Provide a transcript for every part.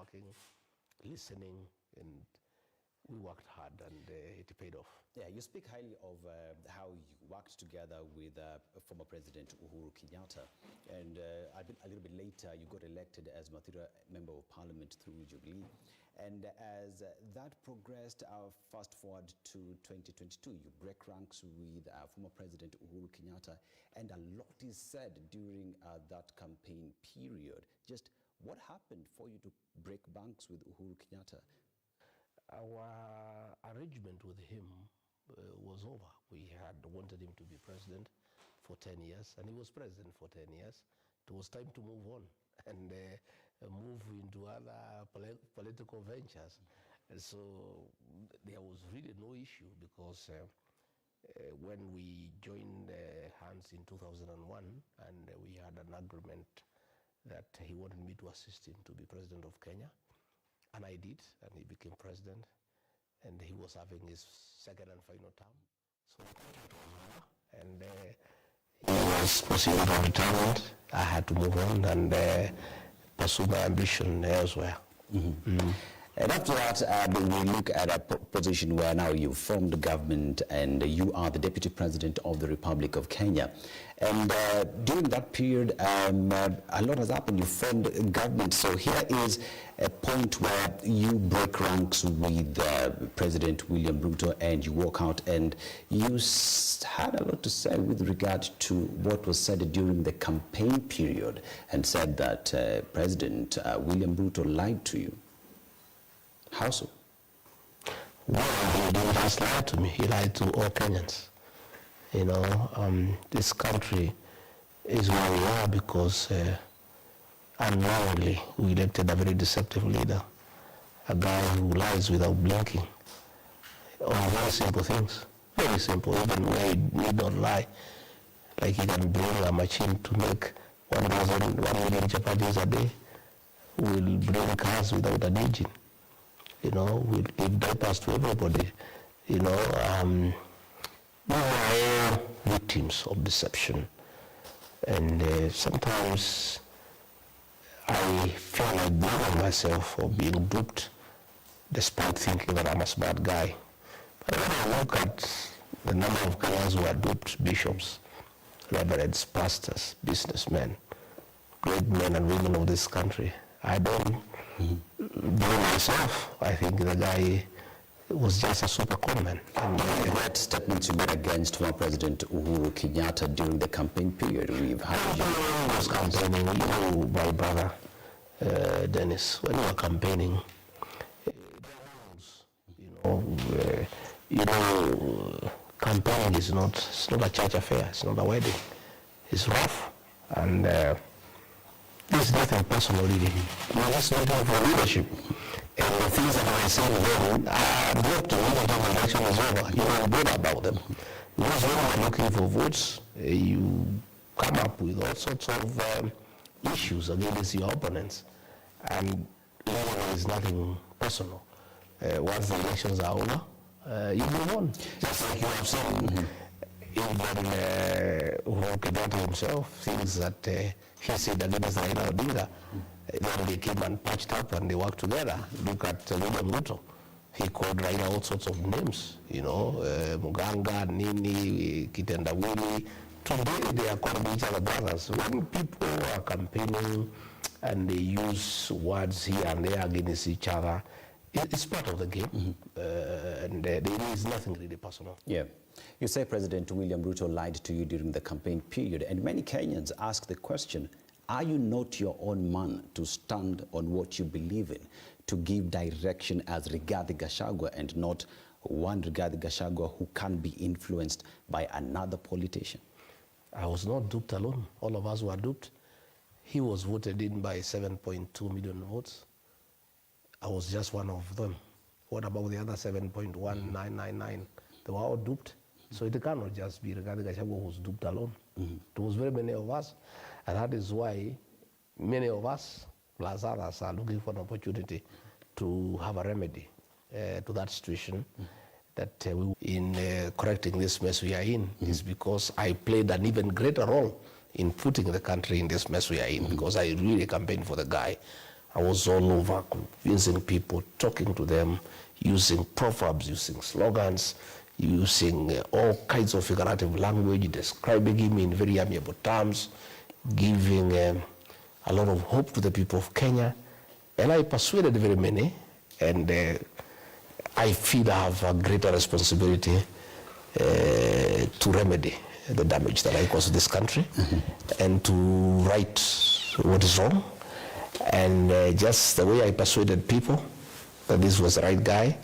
working, listening, and we worked hard, and it paid off. Yeah, you speak highly of how you worked together with former President Uhuru Kenyatta, and a little bit later you got elected as Mathira Member of Parliament through Jubilee. And as that progressed, fast forward to 2022, you break ranks with former President Uhuru Kenyatta, and a lot is said during that campaign period. Just what happened for you to break ranks with Uhuru Kenyatta? Our arrangement with him was over. We had wanted him to be president for 10 years, and he was president for 10 years. It was time to move on and move into other political ventures. And so there was really no issue, because when we joined hands in 2001, and we had an agreement that he wanted me to assist him to be president of Kenya, and I did, and he became president, and he was having his second and final term. So it was over, and he was pursuing for retirement. I had to move on and pursue my ambition elsewhere. And after that, we look at a position where now you formed the government and you are the Deputy President of the Republic of Kenya. And during that period, a lot has happened. You formed a government. So here is a point where you break ranks with President William Ruto, and you walk out, and you had a lot to say with regard to what was said during the campaign period, and said that President William Ruto lied to you. How so? Well, he didn't just lie to me. He lied to all Kenyans. You know, this country is where we are because unknowingly we elected a very deceptive leader, a guy who lies without blinking on very simple things. Very simple, even where he need not lie. Like he can bring a machine to make 1 million chapatis a day. We'll bring cars without an engine. You know, we'll give diapers to everybody. You know, we are all victims of deception. And sometimes I feel like blaming myself for being duped, despite thinking that I'm a smart guy. But when I look at the number of Kenyans who are duped, bishops, reverends, pastors, businessmen, great men and women of this country, I don't blame myself. I think the guy was just a super conman. And what statements you made against former President Uhuru Kenyatta during the campaign period? We've had I was campaigning, you know, my brother Dennis, when you are campaigning, campaigning is not, it's not a church affair, it's not a wedding. It's rough, and there's nothing personal really. We're just waiting for leadership. And the things that I say then are brought to me until the election is over. You are good about them. Because when you're looking for votes, you come up with all sorts of issues against your opponents. And there is nothing personal. Once the elections are over, you move on. Just like you have seen. Even Uhuru Kenyatta himself thinks that he said against Raila Odinga. Then they came and patched up and they worked together. Look at William Ruto. He called Raila all sorts of names, you know, Muganga, Nini, Kitendawili. Today they are calling each other brothers. When people are campaigning and they use words here and there against each other, it's part of the game. And there is nothing really personal. Yeah. You say President William Ruto lied to you during the campaign period, and many Kenyans ask the question, are you not your own man to stand on what you believe in, to give direction as Rigathi Gachagua, and not one Rigathi Gachagua who can be influenced by another politician? I was not duped alone. All of us were duped. He was voted in by 7.2 million votes. I was just one of them. What about the other 7.1999? They were all duped. So it cannot just be Rigathi Gachagua who was duped alone. It was very many of us. And that is why many of us, plus others, are looking for an opportunity to have a remedy to that situation. That in correcting this mess we are in is because I played an even greater role in putting the country in this mess we are in, because I really campaigned for the guy. I was all over convincing people, talking to them, using proverbs, using slogans, using all kinds of figurative language, describing him in very amiable terms, giving a lot of hope to the people of Kenya. And I persuaded very many, and I feel I have a greater responsibility to remedy the damage that I caused this country, and to right what is wrong. And just the way I persuaded people that this was the right guy,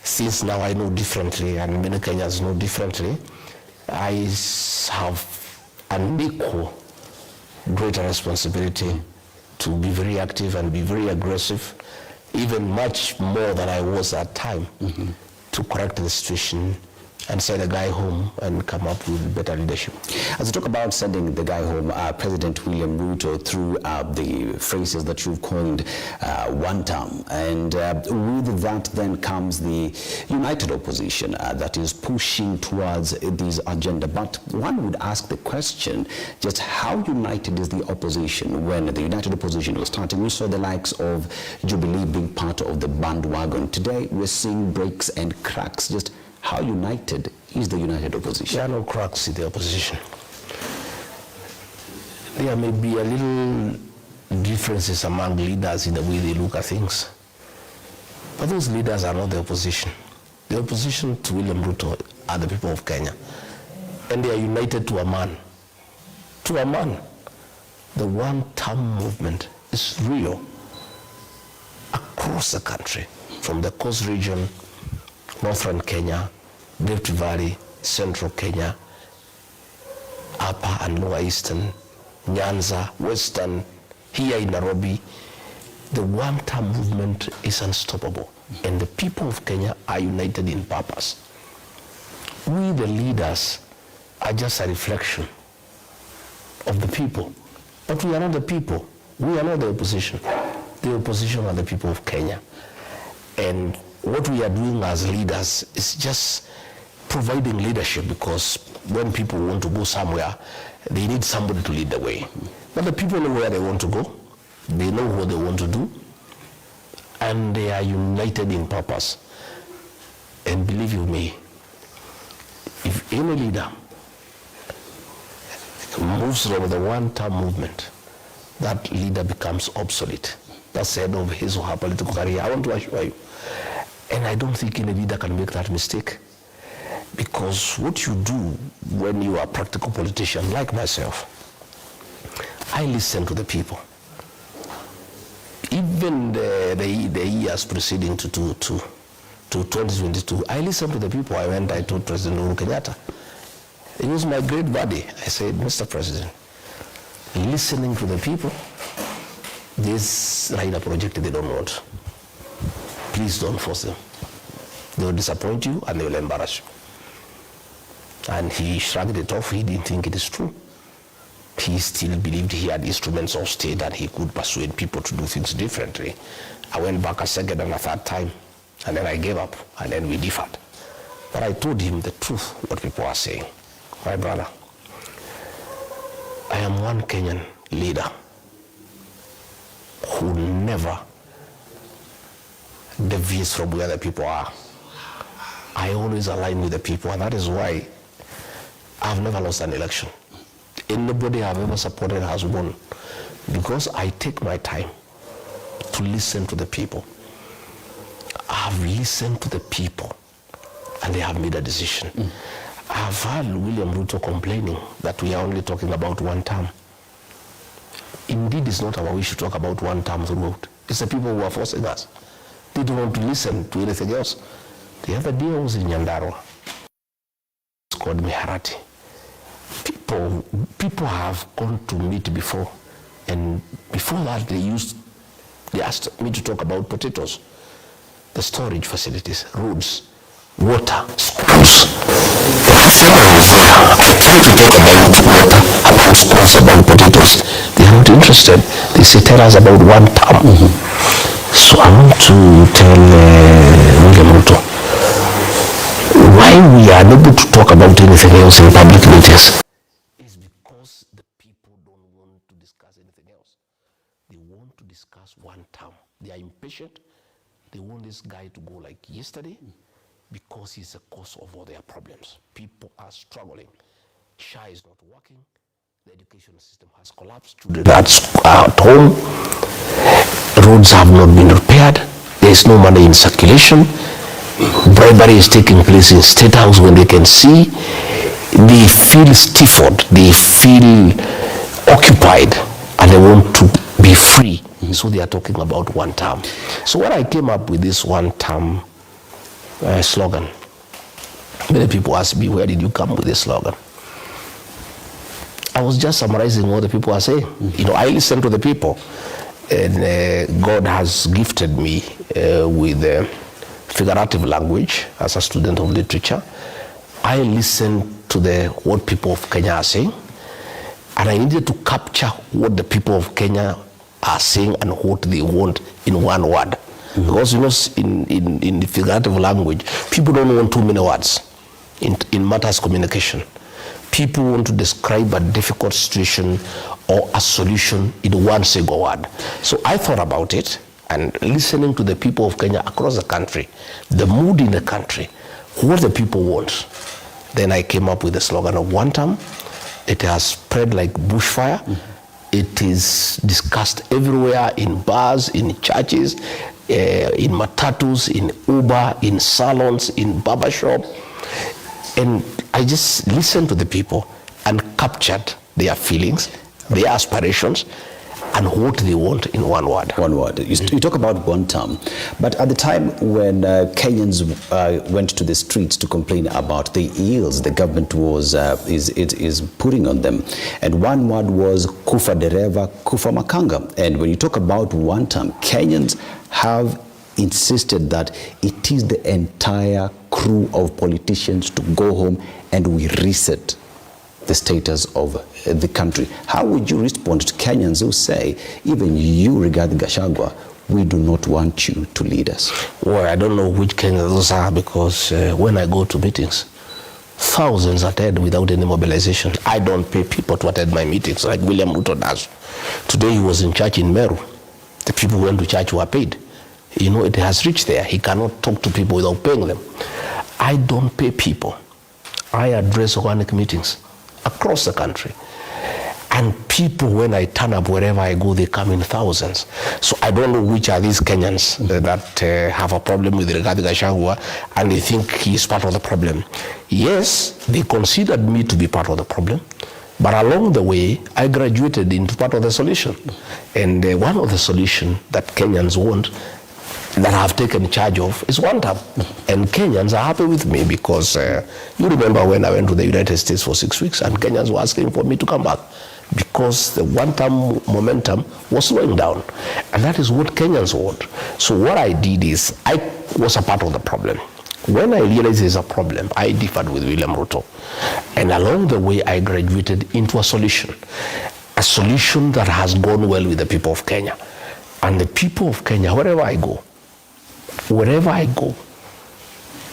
since now I know differently and many Kenyans know differently, I have an equal greater responsibility to be very active and be very aggressive, even much more than I was at time, to correct the situation and send the guy home and come up with better leadership. As you talk about sending the guy home, President William Ruto, through the phrases that you've coined one term, and with that then comes the united opposition that is pushing towards this agenda. But one would ask the question, just how united is the opposition when the united opposition was starting? We saw the likes of Jubilee being part of the bandwagon. Today we're seeing breaks and cracks. Just how united is the united opposition? There are no cracks in the opposition. There may be a little differences among leaders in the way they look at things. But those leaders are not the opposition. The opposition to William Ruto are the people of Kenya. And they are united to a man. To a man. The one-term movement is real across the country, from the coast region, Northern Kenya, Rift Valley, Central Kenya, Upper and Lower Eastern, Nyanza, Western, here in Nairobi. The one-term movement is unstoppable, and the people of Kenya are united in purpose. We, the leaders, are just a reflection of the people, but we are not the people. We are not the opposition. The opposition are the people of Kenya. And what we are doing as leaders is just providing leadership, because when people want to go somewhere, they need somebody to lead the way. But the people know where they want to go, they know what they want to do, and they are united in purpose. And believe you me, if any leader moves from the one-term movement, that leader becomes obsolete. That's the end of his or her political career. I want to assure you. And I don't think any leader can make that mistake. Because what you do when you are a practical politician, like myself, I listen to the people. Even the years preceding to 2022, I listened to the people. I told President Uhuru Kenyatta. He was my great buddy. I said, Mr. President, listening to the people, this rider project they don't want. Please don't force them. They will disappoint you and they will embarrass you. And he shrugged it off. He didn't think it is true. He still believed he had instruments of state and he could persuade people to do things differently. I went back a second and a third time, and then I gave up, and then we differed. But I told him the truth, what people are saying. My brother, I am one Kenyan leader who never deviates from where the people are. I always align with the people, and that is why I've never lost an election. Anybody I've ever supported has won, because I take my time to listen to the people. I've listened to the people, and they have made a decision. I've heard William Ruto complaining that we are only talking about one term. Indeed, it's not our wish to talk about one term throughout. It's the people who are forcing us. They don't want to listen to anything else. The other day I was in Nyandarua. It's called Miharati. People have gone to meet before, and before that they asked me to talk about potatoes, the storage facilities, roads, water, schools. I tried to talk about water, about schools, about potatoes. They are not interested. They say, tell us about one term. So I want to tell William Ruto why we are unable to talk about anything else in public meetings is because the people don't want to discuss anything else. They want to discuss one term. patient. They want this guy to go like yesterday because he's the cause of all their problems. People are struggling. SHA is not working. The education system has collapsed. That's at home. Roads have not been repaired. There is no money in circulation. Bribery is taking place in State House when they can see. They feel stifled. They feel occupied, and they want to be free. So they are talking about one term. So when I came up with this one term slogan, many people ask me, where did you come with this slogan? I was just summarizing what the people are saying. You know, I listen to the people, and God has gifted me with figurative language as a student of literature. I listen to what people of Kenya are saying, and I needed to capture what the people of Kenya are saying and what they want in one word. Because, you know, in the figurative language, people don't want too many words in matters communication. People want to describe a difficult situation or a solution in one single word. So I thought about it, and listening to the people of Kenya across the country, the mood in the country, what the people want, then I came up with the slogan of one term. It has spread like bushfire. It is discussed everywhere, in bars, in churches, in matatus, in Uber, in salons, in barbershop. And I just listened to the people and captured their feelings, their aspirations, and what they want in one word. One word. You talk about one term, but at the time when Kenyans went to the streets to complain about the ills the government was is putting on them, and one word was kufa dereva, kufa makanga. And when you talk about one term, Kenyans have insisted that it is the entire crew of politicians to go home and we reset the status of the country. How would you respond to Kenyans who say, even you, Rigathi Gachagua, we do not want you to lead us? Well, I don't know which Kenyans those are, because when I go to meetings, thousands attend without any mobilization. I don't pay people to attend my meetings like William Ruto does. Today he was in church in Meru. The people who went to church were paid. You know, it has reached there. He cannot talk to people without paying them. I don't pay people. I address organic meetings across the country. And people, when I turn up wherever I go, they come in thousands. So I don't know which are these Kenyans that have a problem with Rigathi Gachagua and they think he's part of the problem. Yes, they considered me to be part of the problem, but along the way, I graduated into part of the solution. And one of the solutions that Kenyans want, that I have taken charge of, is one term. And Kenyans are happy with me because you remember when I went to the United States for 6 weeks and Kenyans were asking for me to come back because the one-term momentum was slowing down. And that is what Kenyans want. So what I did is, I was a part of the problem. When I realized there's a problem, I differed with William Ruto. And along the way, I graduated into a solution that has gone well with the people of Kenya. And the people of Kenya, wherever I go,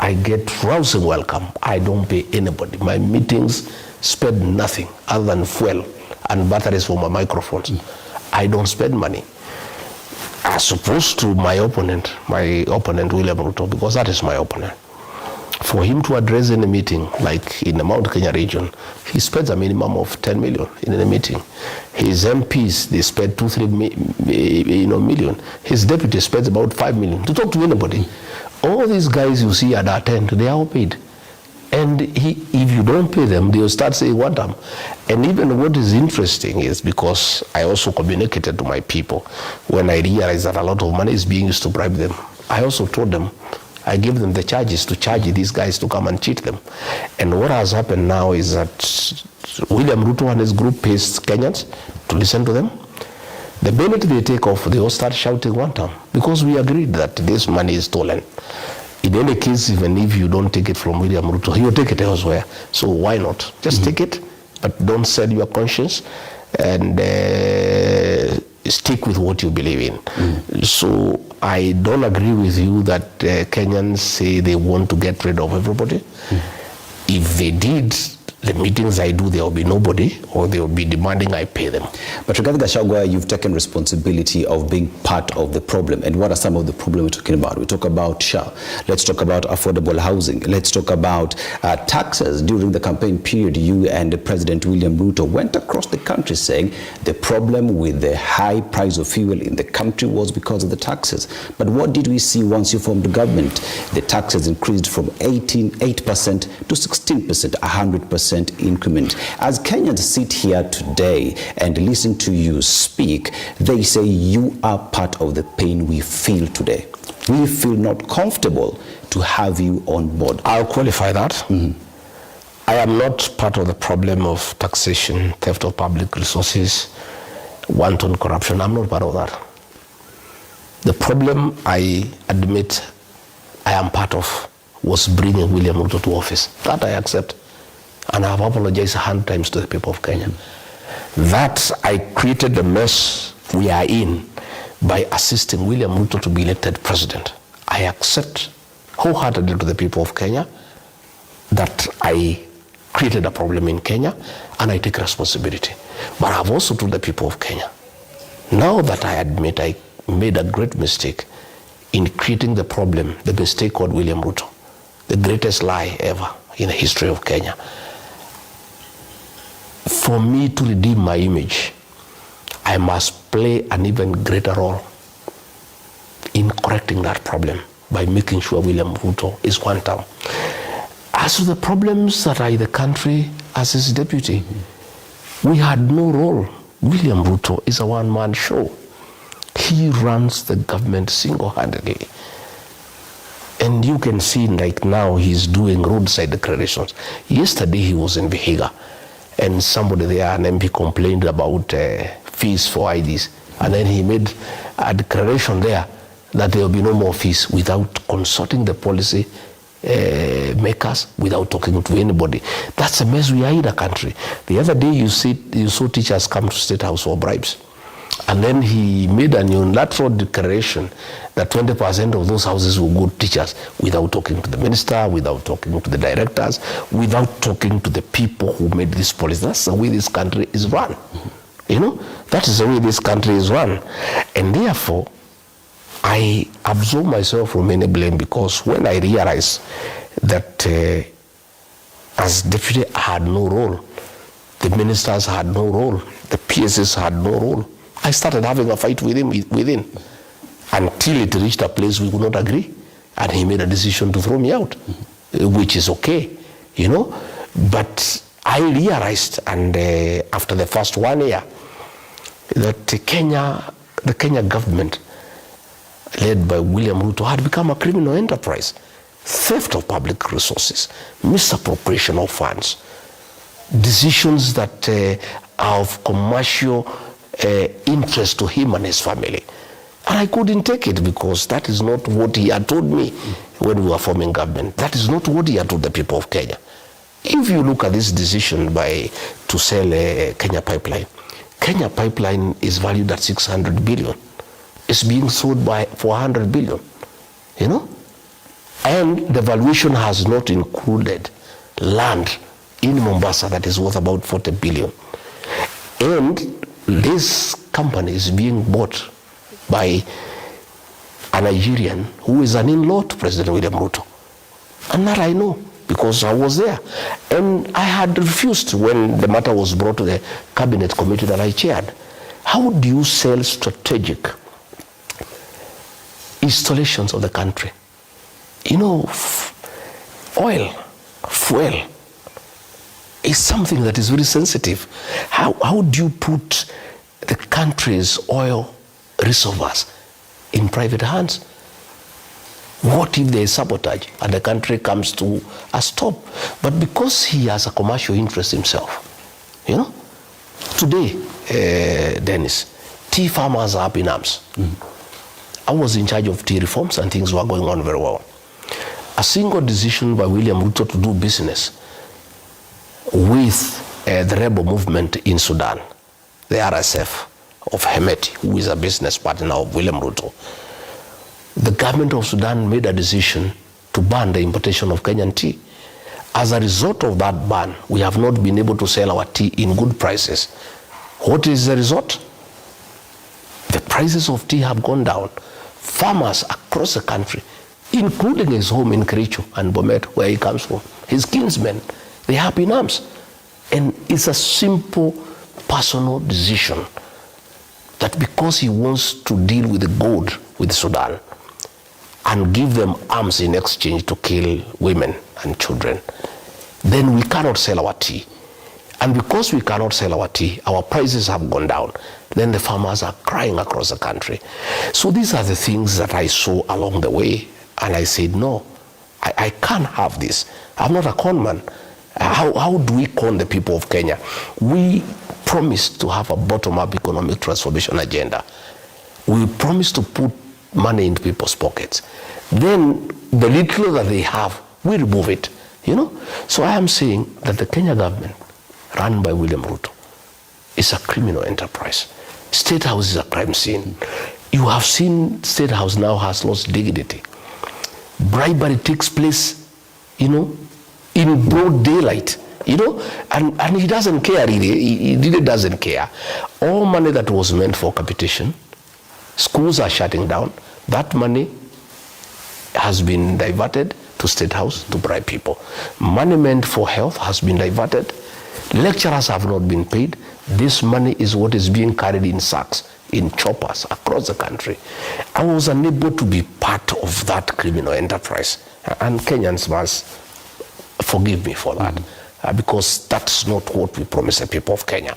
I get rousing welcome. I don't pay anybody. My meetings spend nothing other than fuel and batteries for my microphones. I don't spend money. As opposed to my opponent William Ruto, because that is my opponent. For him to address in a meeting, like in the Mount Kenya region, he spends a minimum of 10 million in a meeting. His MPs, they spend 2-3 million. His deputy spends about 5 million to talk to anybody. All these guys you see at our tent, they are all paid. And if you don't pay them, they'll start saying one time. And even what is interesting is, because I also communicated to my people, when I realized that a lot of money is being used to bribe them, I also told them, I give them the charges to charge these guys to come and cheat them. And what has happened now is that William Ruto and his group pays Kenyans to listen to them. The minute they take off, they all start shouting one time, because we agreed that this money is stolen. In any case, even if you don't take it from William Ruto, he'll take it elsewhere. So why not? Just take it, but don't sell your conscience, and stick with what you believe in. So I don't agree with you that Kenyans say they want to get rid of everybody. If they did, the meetings I do, there will be nobody, or they will be demanding I pay them. But Rigathi Gachagua, you've taken responsibility of being part of the problem. And what are some of the problems we're talking about? We talk about SHA. Let's talk about affordable housing. Let's talk about taxes. During the campaign period, you and President William Ruto went across the country saying the problem with the high price of fuel in the country was because of the taxes. But what did we see once you formed the government? The taxes increased from 8% to 16%, 100% increment. As Kenyans sit here today and listen to you speak, they say you are part of the pain we feel today. We feel not comfortable to have you on board. I'll qualify that. I am not part of the problem of taxation, theft of public resources, wanton corruption. I'm not part of that. The problem I admit I am part of was bringing William Ruto to office. That I accept. And I have apologized 100 times to the people of Kenya. That I created the mess we are in by assisting William Ruto to be elected president. I accept wholeheartedly to the people of Kenya that I created a problem in Kenya, and I take responsibility. But I've also told the people of Kenya, now that I admit I made a great mistake in creating the problem, the mistake called William Ruto, the greatest lie ever in the history of Kenya. For me to redeem my image, I must play an even greater role in correcting that problem by making sure William Ruto is one term. As to the problems that are in the country as his deputy, we had no role. William Ruto is a one-man show. He runs the government single-handedly. And you can see like now he's doing roadside declarations. Yesterday he was in Vihiga, and somebody there, an MP, complained about fees for IDs. And then he made a declaration there that there will be no more fees without consulting the policy makers, without talking to anybody. That's a mess we are in the country. The other day you saw teachers come to State House for bribes. And then he made a unilateral declaration that 20% of those houses will go to teachers without talking to the minister, without talking to the directors, without talking to the people who made this policy. That's the way this country is run. You know, that is the way this country is run. And therefore, I absolve myself from any blame, because when I realized that as deputy I had no role, the ministers had no role, the PSs had no role, I started having a fight with him within, until it reached a place we could not agree, and he made a decision to throw me out, which is okay, you know. But I realized, and after the first 1 year, that the Kenya government, led by William Ruto, had become a criminal enterprise. Theft of public resources, misappropriation of funds, decisions that are of commercial interest to him and his family. And I couldn't take it, because that is not what he had told me when we were forming government. That is not what he had told the people of Kenya. If you look at this decision to sell Kenya Pipeline, Kenya Pipeline is valued at 600 billion. It's being sold for 100 billion, you know? And the valuation has not included land in Mombasa that is worth about 40 billion. And this company is being bought by a Nigerian who is an in-law to President William Ruto. And that I know, because I was there. And I had refused when the matter was brought to the cabinet committee that I chaired. How do you sell strategic installations of the country? You know, oil, fuel, is something that is very sensitive. How do you put the country's oil reservoirs in private hands? What if there is sabotage and the country comes to a stop? But because he has a commercial interest himself, you know, today, Dennis, tea farmers are up in arms. I was in charge of tea reforms and things were going on very well. A single decision by William Ruto to do business with the rebel movement in Sudan, the RSF of Hemeti, who is a business partner of William Ruto. The government of Sudan made a decision to ban the importation of Kenyan tea. As a result of that ban, we have not been able to sell our tea in good prices. What is the result? The prices of tea have gone down. Farmers across the country, including his home in Kericho and Bomet, where he comes from, his kinsmen, they have been arms. And it's a simple personal decision that because he wants to deal with the gold with Sudan and give them arms in exchange to kill women and children, then we cannot sell our tea. And because we cannot sell our tea, our prices have gone down. Then the farmers are crying across the country. So these are the things that I saw along the way. And I said, no, I can't have this. I'm not a con man. How do we con the people of Kenya? We promised to have a bottom-up economic transformation agenda. We promised to put money into people's pockets. Then the little that they have, we remove it, you know? So I am saying that the Kenya government, run by William Ruto, is a criminal enterprise. State House is a crime scene. You have seen State House now has lost dignity. Bribery takes place, you know, in broad daylight, you know, and he doesn't care really. He really doesn't care. All money that was meant for capitation, schools are shutting down. That money has been diverted to State House to bribe people. Money meant for health has been diverted. Lecturers have not been paid. This money is what is being carried in sacks, in choppers across the country. I was unable to be part of that criminal enterprise. And Kenyans must forgive me for that, because that's not what we promised the people of Kenya.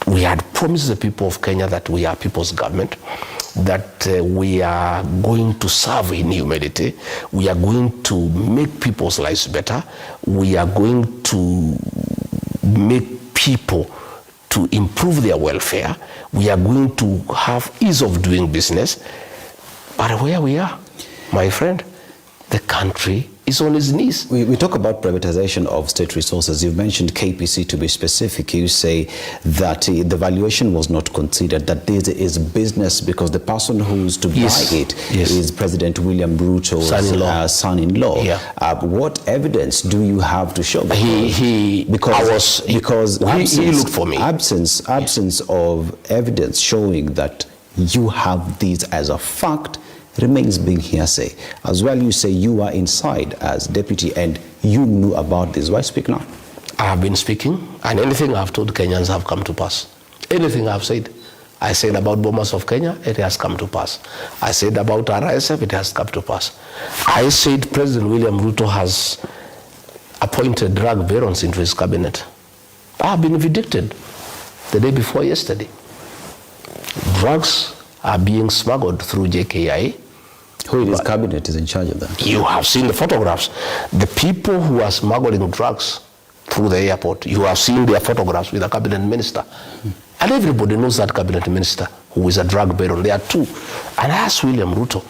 We had promised the people of Kenya that we are people's government, that we are going to serve in humility, we are going to make people's lives better, we are going to make people to improve their welfare, we are going to have ease of doing business. But where we are, my friend, the country is on its knees. We talk about privatization of state resources. You've mentioned KPC to be specific. You say that the valuation was not considered, that this is business because the person who's to buy it is President William Ruto's son-in-law. Yeah. What evidence do you have to show? He looked for me. Absence of evidence showing that you have these as a fact remains being hearsay. As well, you say you are inside as deputy and you knew about this. Why speak now? I have been speaking, and anything I've told Kenyans have come to pass. Anything I've said. I said about bombers of Kenya, it has come to pass. I said about RSF, it has come to pass. I said President William Ruto has appointed drug barons into his cabinet. I have been vindicated the day before yesterday. Drugs are being smuggled through JKIA. Who in his cabinet is in charge of that? You have seen the photographs. The people who are smuggling drugs through the airport, you have seen their photographs with the cabinet minister. And everybody knows that cabinet minister who is a drug baron. There are two. And I asked William Ruto,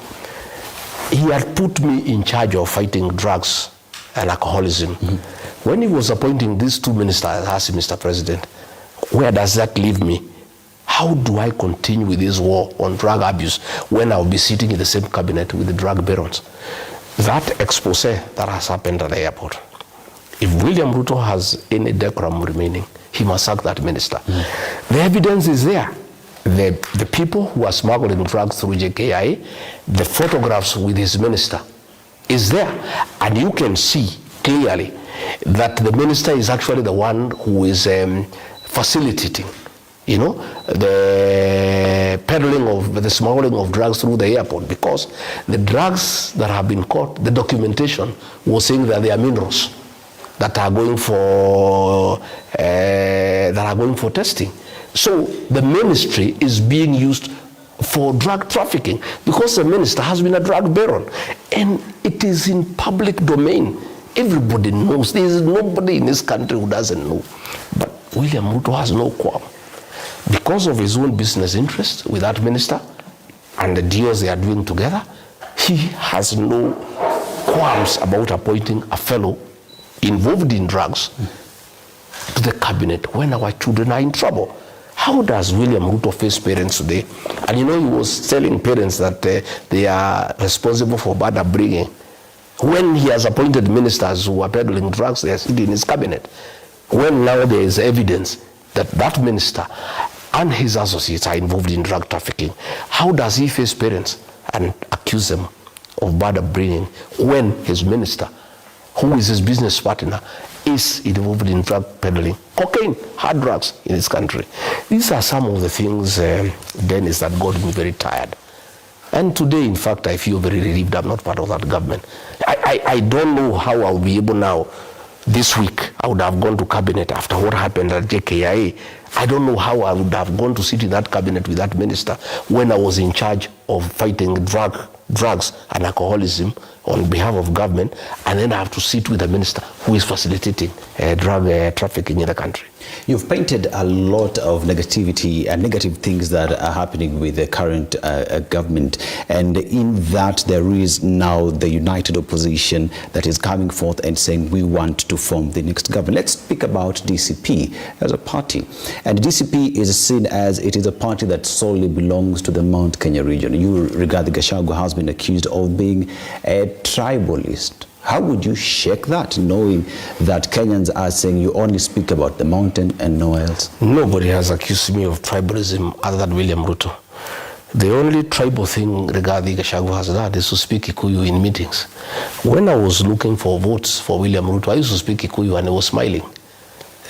he had put me in charge of fighting drugs and alcoholism. When he was appointing these two ministers, I asked him, Mr. President, where does that leave me? How do I continue with this war on drug abuse when I'll be sitting in the same cabinet with the drug barons? That expose that has happened at the airport, if William Ruto has any decorum remaining, he must sack that minister. The evidence is there. The people who are smuggling drugs through JKI, the photographs with his minister is there. And you can see clearly that the minister is actually the one who is facilitating, you know, the peddling of the smuggling of drugs through the airport, because the drugs that have been caught, the documentation was saying that they are minerals that are going for testing. So the ministry is being used for drug trafficking because the minister has been a drug baron, and it is in public domain. Everybody knows. There is nobody in this country who doesn't know. But William Ruto has no qualm. Because of his own business interest with that minister and the deals they are doing together, he has no qualms about appointing a fellow involved in drugs to the cabinet when our children are in trouble. How does William Ruto face parents today? And you know, he was telling parents that they are responsible for bad upbringing. When he has appointed ministers who are peddling drugs, they are sitting in his cabinet. When now there is evidence that that minister and his associates are involved in drug trafficking, how does he face parents and accuse them of bad upbringing when his minister, who is his business partner, is involved in drug peddling, cocaine, hard drugs in this country? These are some of the things, Dennis, that got me very tired. And today, in fact, I feel very relieved I'm not part of that government. I don't know how I'll be able now, this week, I would have gone to cabinet after what happened at JKIA. I don't know how I would have gone to sit in that cabinet with that minister when I was in charge of fighting drugs and alcoholism on behalf of government, and then I have to sit with a minister who is facilitating drug trafficking in the country. You've painted a lot of negativity and negative things that are happening with the current government, and in that there is now the united opposition that is coming forth and saying we want to form the next government. Let's speak about DCP as a party. And DCP is seen as it is a party that solely belongs to the Mount Kenya region. You, Rigathi Gachagua, has been accused of being a tribalist. How would you shake that, knowing that Kenyans are saying you only speak about the mountain and nowhere else? Nobody has accused me of tribalism other than William Ruto. The only tribal thing Rigathi Gachagua has done is to speak Kikuyu in meetings. When I was looking for votes for William Ruto, I used to speak Kikuyu and I was smiling,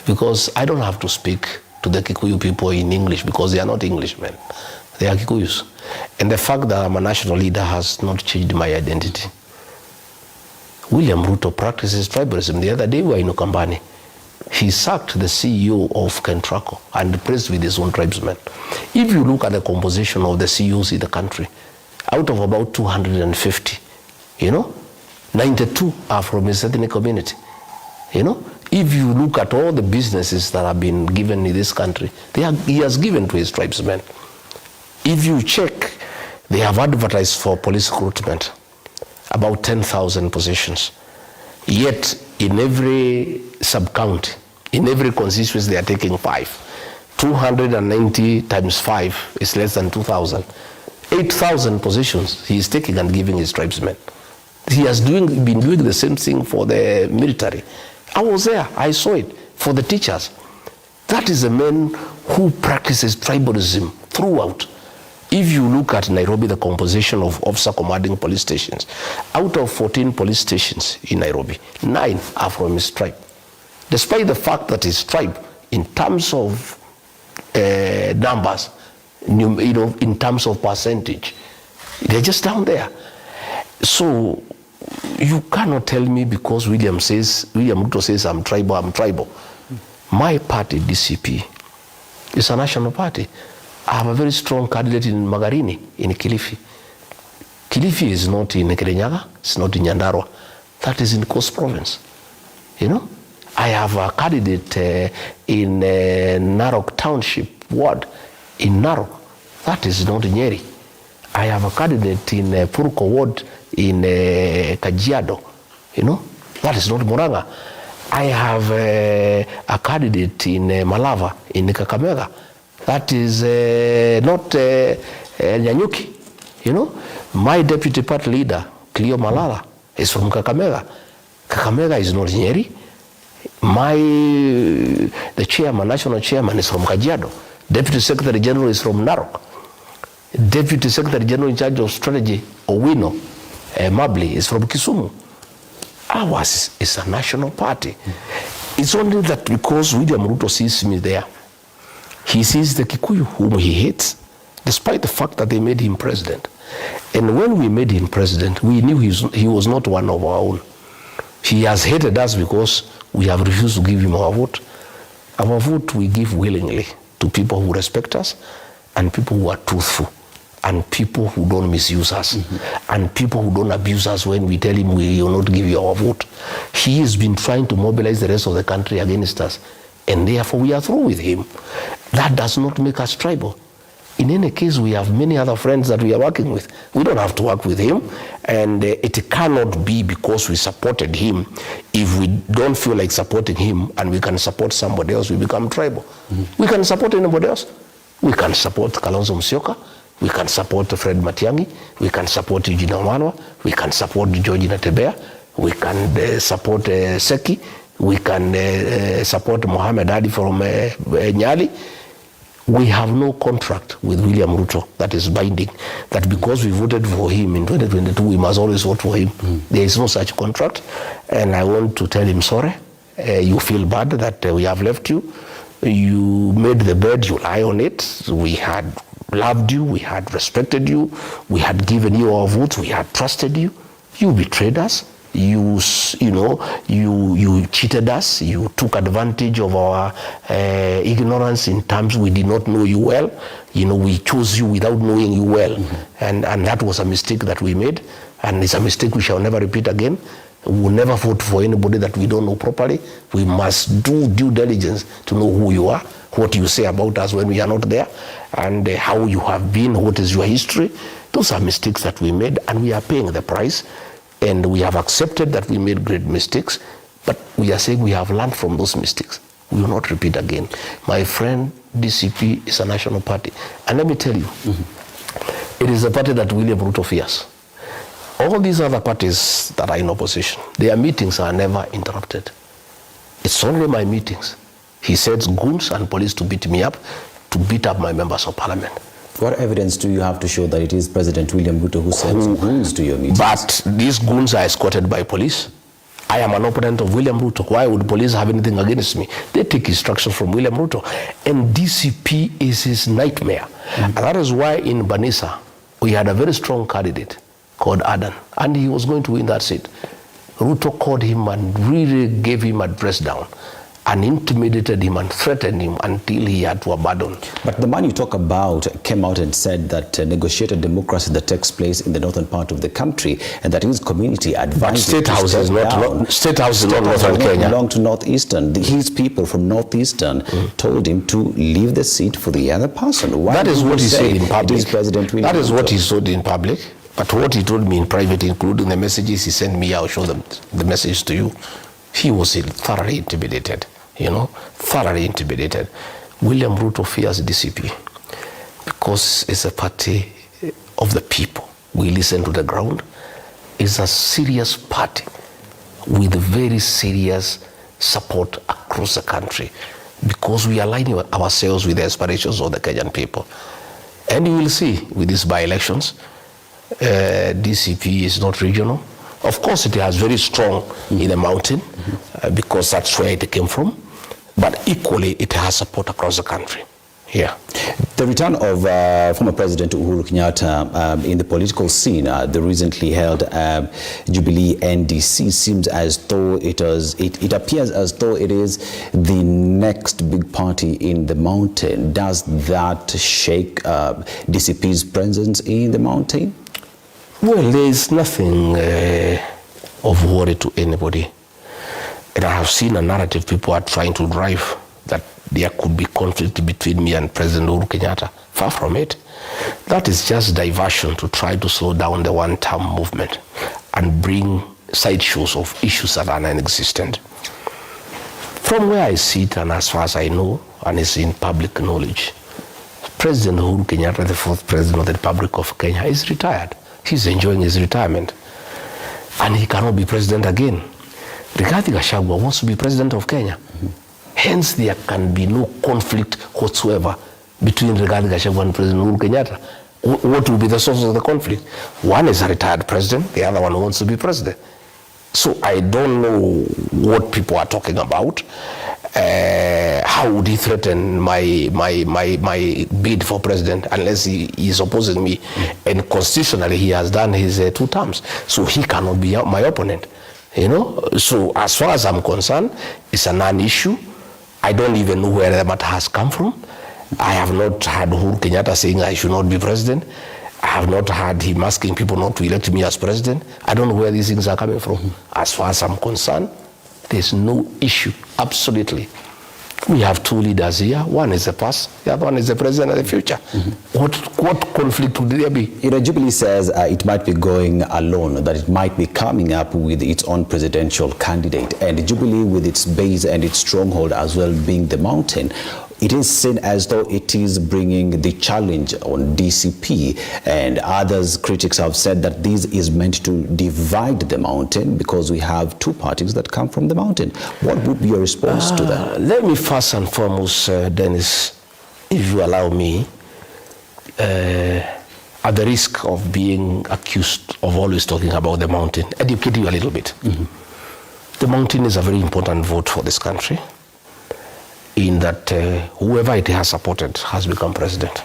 because I don't have to speak to the Kikuyu people in English because they are not Englishmen. They are Kikuyus. And the fact that I'm a national leader has not changed my identity. William Ruto practices tribalism. The other day we were in Ukambani. He sacked the CEO of Kentraco and replaced with his own tribesmen. If you look at the composition of the CEOs in the country, out of about 250, 92 are from his ethnic community. If you look at all the businesses that have been given in this country, he has given to his tribesmen. If you check, they have advertised for police recruitment, about 10,000 positions. Yet, in every sub-county, in every constituency, they are taking 5. 290 times 5 is less than 2,000. 8,000 positions he is taking and giving his tribesmen. He has been doing the same thing for the military. I was there, I saw it, for the teachers. That is a man who practices tribalism throughout. If you look at Nairobi, the composition of officer commanding police stations, out of 14 police stations in Nairobi, 9 are from his tribe. Despite the fact that his tribe, in terms of numbers, in terms of percentage, they're just down there. So you cannot tell me because William Ruto says I'm tribal. My party, DCP, is a national party. I have a very strong candidate in Magarini, in Kilifi. Kilifi is not in Kirinyaga, it's not in Nyandarua. That is in Coast Province. I have a candidate in Narok Township Ward, in Narok. That is not in Nyeri. I have a candidate in Puruko Ward in Kajiado. That is not Muranga. I have a candidate in Malava, in Kakamega. That is not Nyanyuki. My deputy party leader, Cleo Malala, is from Kakamega. Kakamega is not Nyeri. The chairman, national chairman, is from Kajiado. Deputy Secretary General is from Narok. Deputy Secretary General in charge of strategy, Owino Mabli, is from Kisumu. Ours is a national party. It's only that because William Ruto sees me there, he sees the Kikuyu whom he hates, despite the fact that they made him president. And when we made him president, we knew he was not one of our own. He has hated us because we have refused to give him our vote. Our vote we give willingly to people who respect us and people who are truthful and people who don't misuse us and people who don't abuse us when we tell him we will not give you our vote. He has been trying to mobilize the rest of the country against us, and therefore we are through with him. That does not make us tribal. In any case, we have many other friends that we are working with. We don't have to work with him, and it cannot be because we supported him. If we don't feel like supporting him and we can support somebody else, we become tribal. We can support anybody else. We can support Kalonzo Musyoka. We can support Fred Matiang'i. We can support Eugene Wamalwa. We can support George Natebea. We can support Seki. We can support Mohamed Adi from Nyali. We have no contract with William Ruto that is binding, that because we voted for him in 2022, we must always vote for him. There is no such contract. And I want to tell him, sorry, you feel bad that we have left you. You made the bed, you lie on it. We had loved you, we had respected you, we had given you our votes, we had trusted you. You betrayed us. You cheated us. You took advantage of our ignorance in terms we did not know you well. We chose you without knowing you well. And that was a mistake that we made. And it's a mistake we shall never repeat again. We will never vote for anybody that we don't know properly. We must do due diligence to know who you are, what you say about us when we are not there, and how you have been, what is your history. Those are mistakes that we made, and we are paying the price. And we have accepted that we made great mistakes, but we are saying we have learned from those mistakes. We will not repeat again. My friend, DCP is a national party. And let me tell you, it is a party that William Ruto fears. All these other parties that are in opposition, their meetings are never interrupted. It's only my meetings. He sends goons and police to beat me up, to beat up my members of parliament. What evidence do you have to show that it is President William Ruto who sends goons to your meetings? But these goons are escorted by police. I am an opponent of William Ruto. Why would police have anything against me? They take instructions from William Ruto. And DCP is his nightmare. And that is why in Banisa, we had a very strong candidate called Adan. And he was going to win that seat. Ruto called him and really gave him a dress down, and intimidated him and threatened him until he had to abandon. But the man you talk about came out and said that negotiated democracy that takes place in the northern part of the country, and that his community advised State House is not State House is not Northern Kenya. Belong to Northeastern. His people from Northeastern told him to leave the seat for the other person. Why that is what he said in public. It is President William that is Ruto. what he said in public. But what he told me in private, including the messages he sent me, I'll show them the message to you. He was thoroughly intimidated. Thoroughly intimidated. William Ruto fears DCP because it's a party of the people. We listen to the ground. It's a serious party with very serious support across the country because we align ourselves with the aspirations of the Kenyan people. And you will see with these by-elections, DCP is not regional. Of course, it has very strong in the mountain because that's where it came from. But equally, it has support across the country. Yeah. The return of former President Uhuru Kenyatta in the political scene, the recently held Jubilee NDC, seems as though it appears as though it is the next big party in the mountain. Does that shake DCP's presence in the mountain? Well, there is nothing of worry to anybody. And I have seen a narrative people are trying to drive that there could be conflict between me and President Uhuru Kenyatta. Far from it. That is just diversion to try to slow down the one-term movement and bring sideshows of issues that are non-existent. From where I sit and as far as I know, and it's in public knowledge, President Uhuru Kenyatta, the fourth President of the Republic of Kenya, is retired. He's enjoying his retirement. And he cannot be president again. Rigathi Gachagua wants to be president of Kenya. Hence, there can be no conflict whatsoever between Rigathi Gachagua and President Uhuru Kenyatta. What will be the source of the conflict? One is a retired president, the other one wants to be president. So I don't know what people are talking about. How would he threaten my bid for president unless he is opposing me? And constitutionally, he has done his 2 terms. So he cannot be my opponent. So as far as I'm concerned, it's a non-issue. I don't even know where the matter has come from. I have not heard Uhuru Kenyatta saying I should not be president. I have not heard him asking people not to elect me as president. I don't know where these things are coming from. As far as I'm concerned, there's no issue, absolutely. We have 2 leaders here. One is the past, the other one is the present and the future. What conflict would there be? Jubilee says it might be going alone, that it might be coming up with its own presidential candidate. And Jubilee, with its base and its stronghold as well being the mountain, it is seen as though it is bringing the challenge on DCP, and others, critics have said that this is meant to divide the mountain because we have two parties that come from the mountain. What would be your response to that? Let me first and foremost, Dennis, if you allow me, at the risk of being accused of always talking about the mountain, educate you a little bit. The mountain is a very important vote for this country, in that whoever it has supported has become president.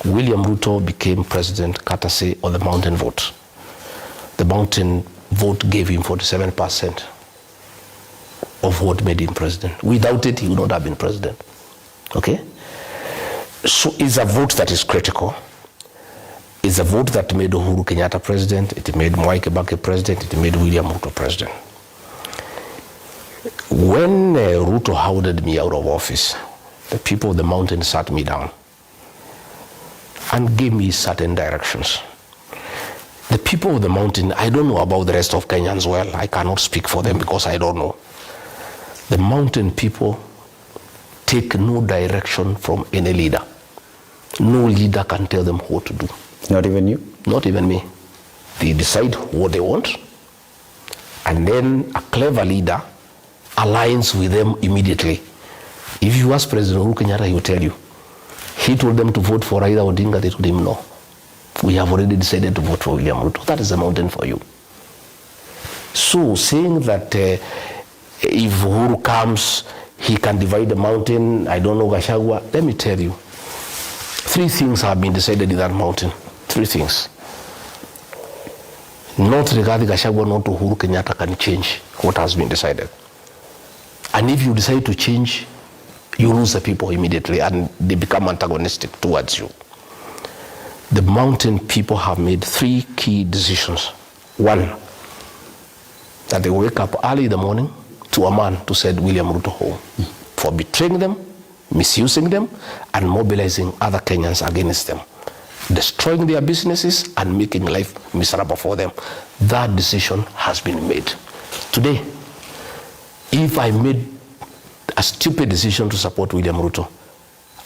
William Ruto became president courtesy of the mountain vote. The mountain vote gave him 47% of what made him president. Without it, he would not have been president. Okay? So it's a vote that is critical. It's a vote that made Uhuru Kenyatta president, it made Mwai Kibaki president, it made William Ruto president. When Ruto hounded me out of office, the people of the mountain sat me down and gave me certain directions. The people of the mountain, I don't know about the rest of Kenyans well. I cannot speak for them because I don't know. The mountain people take no direction from any leader. No leader can tell them what to do. Not even you? Not even me. They decide what they want, and then a clever leader aligns with them immediately. If you ask President Uhuru Kenyatta, he will tell you. He told them to vote for Raila Odinga, they told him no. We have already decided to vote for William Ruto. That is the mountain for you. So saying that if Uhuru comes, he can divide the mountain, I don't know, Gachagua, let me tell you. 3 things have been decided in that mountain. 3 things. Not Rigathi, Gachagua, not Uhuru Kenyatta can change what has been decided. And if you decide to change, you lose the people immediately and they become antagonistic towards you. The mountain people have made 3 key decisions. 1, that they wake up early in the morning to a man to send William Ruto home for betraying them, misusing them, and mobilizing other Kenyans against them, destroying their businesses and making life miserable for them. That decision has been made. Today, if I made a stupid decision to support William Ruto,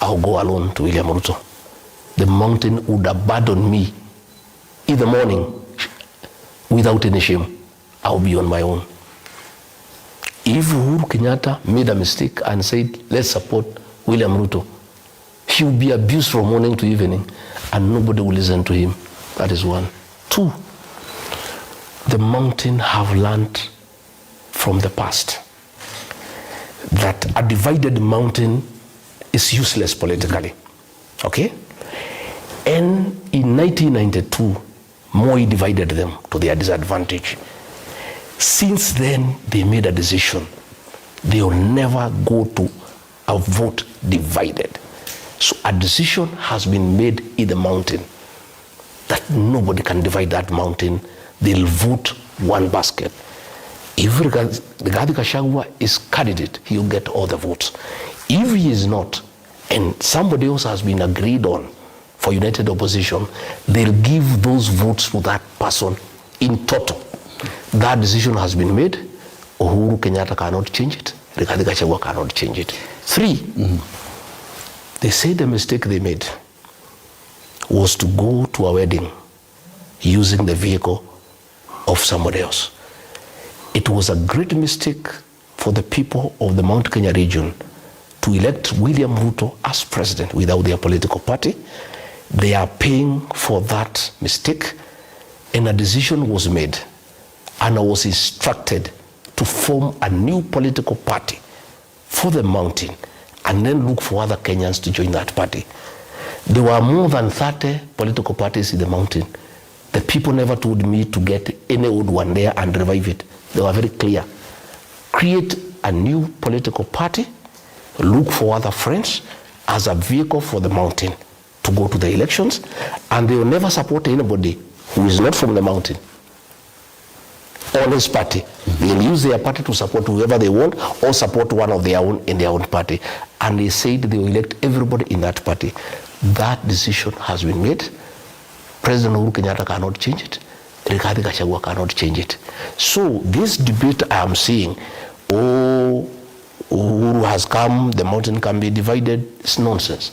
I'll go alone to William Ruto. The mountain would abandon me in the morning without any shame. I'll be on my own. If Uhuru Kenyatta made a mistake and said, let's support William Ruto, he will be abused from morning to evening and nobody will listen to him. That is 1. 2, the mountain have learned from the past that a divided mountain is useless politically. Okay? And in 1992, Moi divided them to their disadvantage. Since then, they made a decision. They will never go to a vote divided. So a decision has been made in the mountain that nobody can divide that mountain. They'll vote one basket. If Rigathi Gachagua is candidate, he'll get all the votes. If he is not, and somebody else has been agreed on for united opposition, they'll give those votes to that person in total. That decision has been made. Uhuru Kenyatta cannot change it. Rigathi Gachagua cannot change it. 3, they say the mistake they made was to go to a wedding using the vehicle of somebody else. It was a great mistake for the people of the Mount Kenya region to elect William Ruto as president without their political party. They are paying for that mistake, and a decision was made, and I was instructed to form a new political party for the mountain and then look for other Kenyans to join that party. There were more than 30 political parties in the mountain. The people never told me to get any old one there and revive it. They were very clear. Create a new political party, look for other friends as a vehicle for the mountain to go to the elections, and they will never support anybody who is not from the mountain or his party. They'll use their party to support whoever they want or support one of their own in their own party. And they said they will elect everybody in that party. That decision has been made. President Uhuru Kenyatta cannot change it. Rigathi Gachagua cannot change it. So this debate I am seeing, Uhuru Ruto has come, the mountain can be divided. It's nonsense.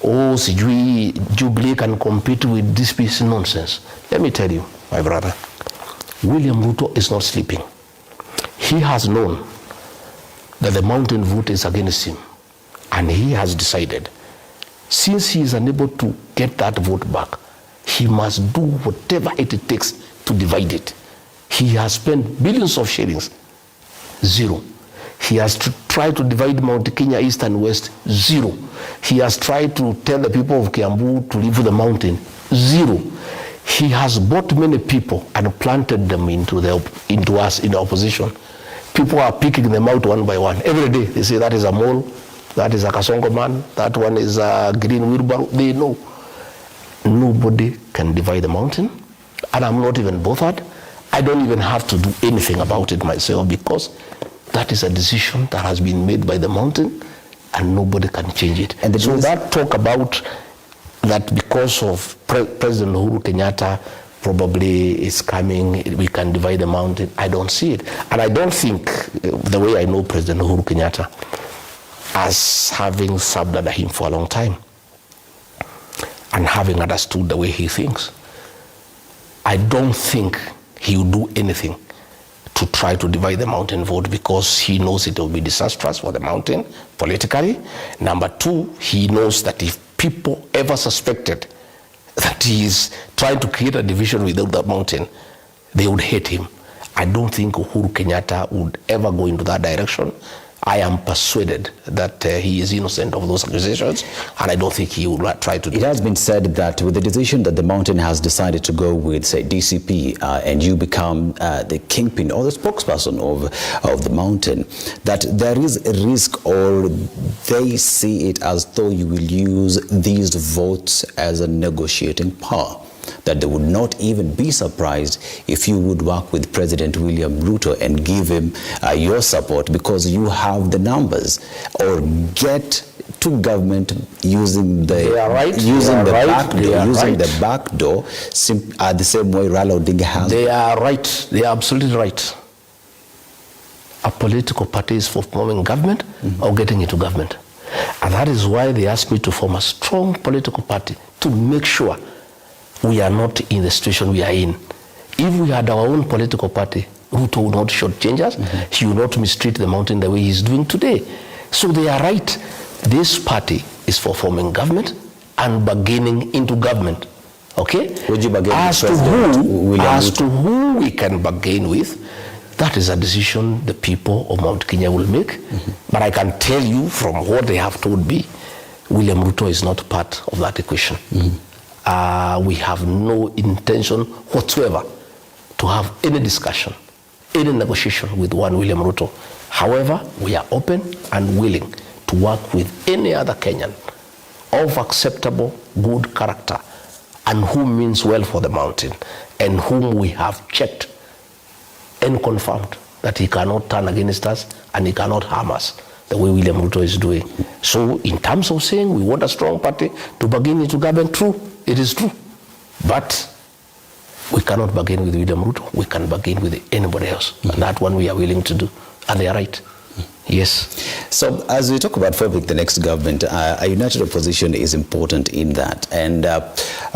Oh, sijui Jubilee can compete with this piece. Nonsense. Let me tell you, my brother, William Ruto is not sleeping. He has known that the mountain vote is against him, and he has decided, since he is unable to get that vote back, he must do whatever it takes to divide it. He has spent billions of shillings, zero. He has tried to divide Mount Kenya East and West, zero. He has tried to tell the people of Kiambu to leave the mountain, zero. He has brought many people and planted them into us in the opposition. People are picking them out one by one. Every day they say that is a mole, that is a Kasongo man, that one is a green wheelbarrow. They know. Nobody can divide the mountain, and I'm not even bothered. I don't even have to do anything about it myself, because that is a decision that has been made by the mountain, and nobody can change it. And so that talk about that because of President Uhuru Kenyatta probably is coming, we can divide the mountain, I don't see it. And I don't think, the way I know President Uhuru Kenyatta, as having served under him for a long time, and having understood the way he thinks, I don't think he will do anything to try to divide the mountain vote, because he knows it will be disastrous for the mountain politically. Number two, he knows that if people ever suspected that he is trying to create a division within the mountain, they would hate him. I don't think Uhuru Kenyatta would ever go into that direction. I am persuaded that he is innocent of those accusations, and I don't think he will try to do it. It has been said that with the decision that the mountain has decided to go with, say, DCP, and you become the kingpin or the spokesperson of the mountain, that there is a risk, or they see it as though you will use these votes as a negotiating power, that they would not even be surprised if you would work with President William Ruto and give him your support, because you have the numbers, or get to government using the back door, the same way Raila Odinga has. They are right. They are absolutely right. A political party is for forming government or getting into government, and that is why they asked me to form a strong political party to make sure we are not in the situation we are in. If we had our own political party, Ruto would not shortchange us. He would not mistreat the mountain the way he's doing today. So they are right. This party is for forming government and bargaining into government. Okay? Would you bargain as to who we can bargain with, that is a decision the people of Mount Kenya will make. But I can tell you from what they have told me, William Ruto is not part of that equation. We have no intention whatsoever to have any discussion, any negotiation with one William Ruto. However, we are open and willing to work with any other Kenyan of acceptable, good character, and who means well for the mountain, and whom we have checked and confirmed that he cannot turn against us and he cannot harm us the way William Ruto is doing. So in terms of saying we want a strong party to bargain into government, true, it is true. But we cannot bargain with William Ruto. We can bargain with anybody else. And that one we are willing to do. And they are right. Yes. So as we talk about forming the next government, a united opposition is important in that. And I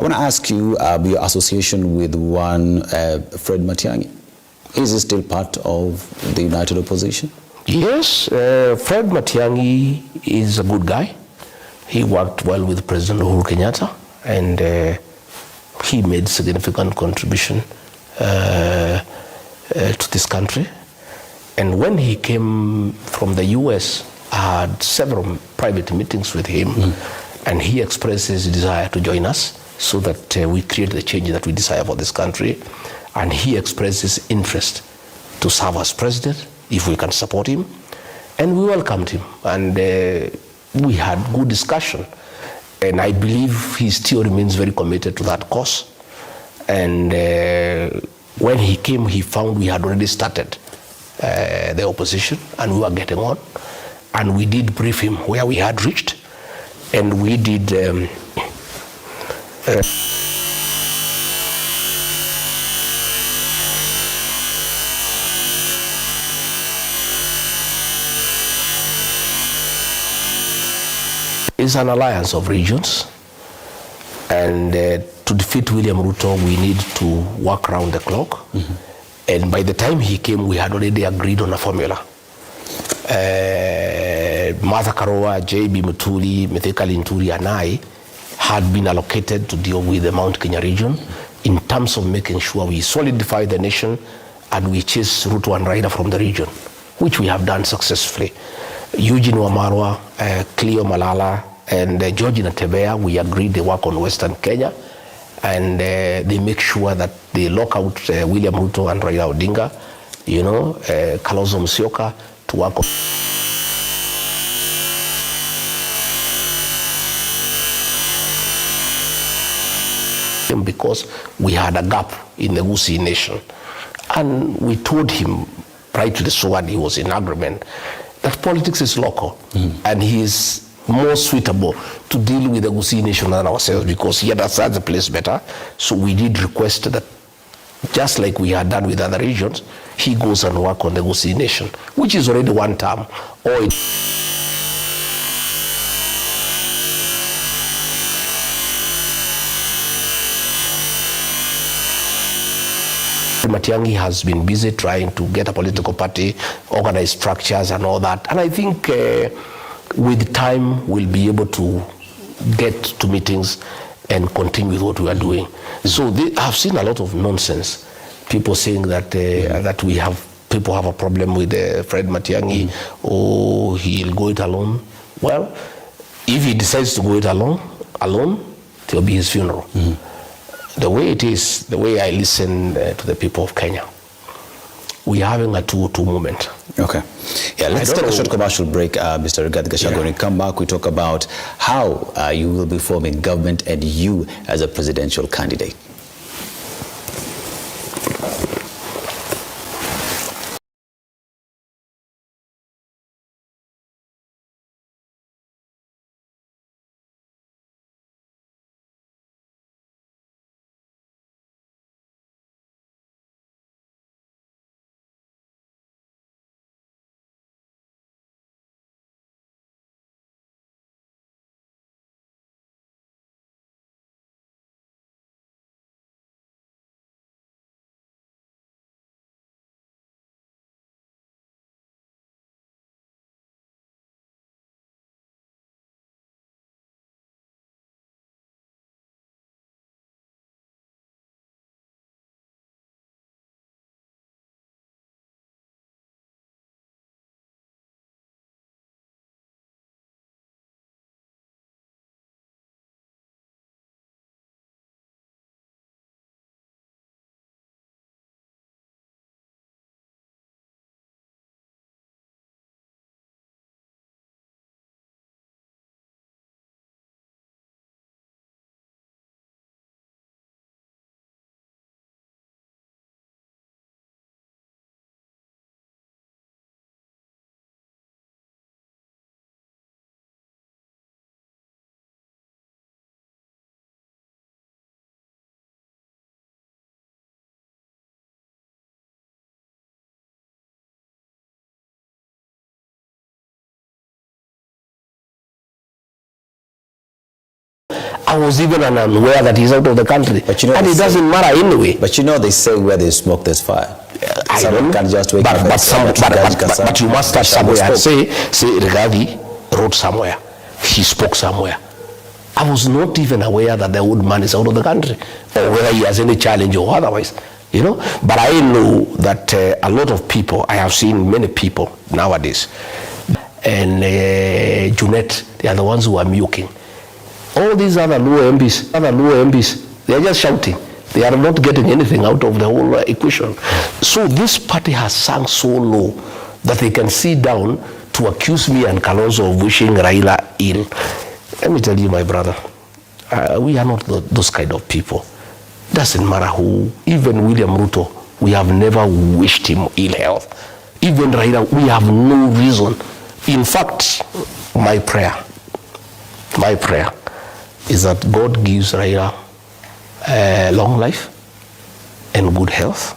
want to ask you your association with one Fred Matiang'i. Is he still part of the united opposition? Yes. Fred Matiang'i is a good guy. He worked well with President Uhuru Kenyatta, and he made significant contribution to this country. And when he came from the US, I had several private meetings with him, and he expressed his desire to join us so that we create the change that we desire for this country. And he expressed his interest to serve as president if we can support him. And we welcomed him, and we had good discussion. And I believe he still remains very committed to that cause. And when he came, he found we had already started the opposition, and we were getting on. And we did brief him where we had reached, and we did It's an alliance of regions, and to defeat William Ruto, we need to work around the clock. And by the time he came, we had already agreed on a formula. Martha Karua, J.B. Muturi, Mithika Linturi, and I had been allocated to deal with the Mount Kenya region in terms of making sure we solidify the nation and we chase Ruto and Raila from the region, which we have done successfully. Eugene Wamarwa, Cleo Malala, and Georgina Tebea, we agreed they work on Western Kenya, and they make sure that they lock out William Ruto and Raila Odinga, you know, Kalonzo Musyoka, to work on because we had a gap in the Gusii nation. And we told him right to the sword, he was in agreement, that politics is local, and he is more suitable to deal with the Gusii nation than ourselves because he understands the place better. So we did request that, just like we had done with other regions, he goes and work on the Gusii nation, which is already one term. Or Matiang'i has been busy trying to get a political party, organize structures and all that. And I think with time we'll be able to get to meetings and continue with what we are doing. So I've seen a lot of nonsense. People saying that that people have a problem with Fred Matiang'i, or he'll go it alone. Well, if he decides to go it alone, it'll be his funeral. The way it is, the way I listen to the people of Kenya, we are having a 2-2 moment. Okay. Yeah, let's take a short commercial break, Mr. Rigathi Gachagua. When we come back, we talk about how you will be forming government and you as a presidential candidate. I was even unaware that he's out of the country. But you know, and it doesn't matter anyway. But you know, they say where there's smoke, there's fire. I don't can just wake up but you must start somewhere and say Rigathi wrote somewhere. He spoke somewhere. I was not even aware that the old man is out of the country, or whether he has any challenge or otherwise, you know. But I know that a lot of people, I have seen many people nowadays, and Junet, they are the ones who are milking. All these other Luo MPs, they are just shouting. They are not getting anything out of the whole equation. So this party has sunk so low that they can sit down to accuse me and Kalonzo of wishing Raila ill. Let me tell you, my brother, we are not those kind of people. Doesn't matter who, even William Ruto, we have never wished him ill health. Even Raila, we have no reason. In fact, my prayer is that God gives Raila long life and good health.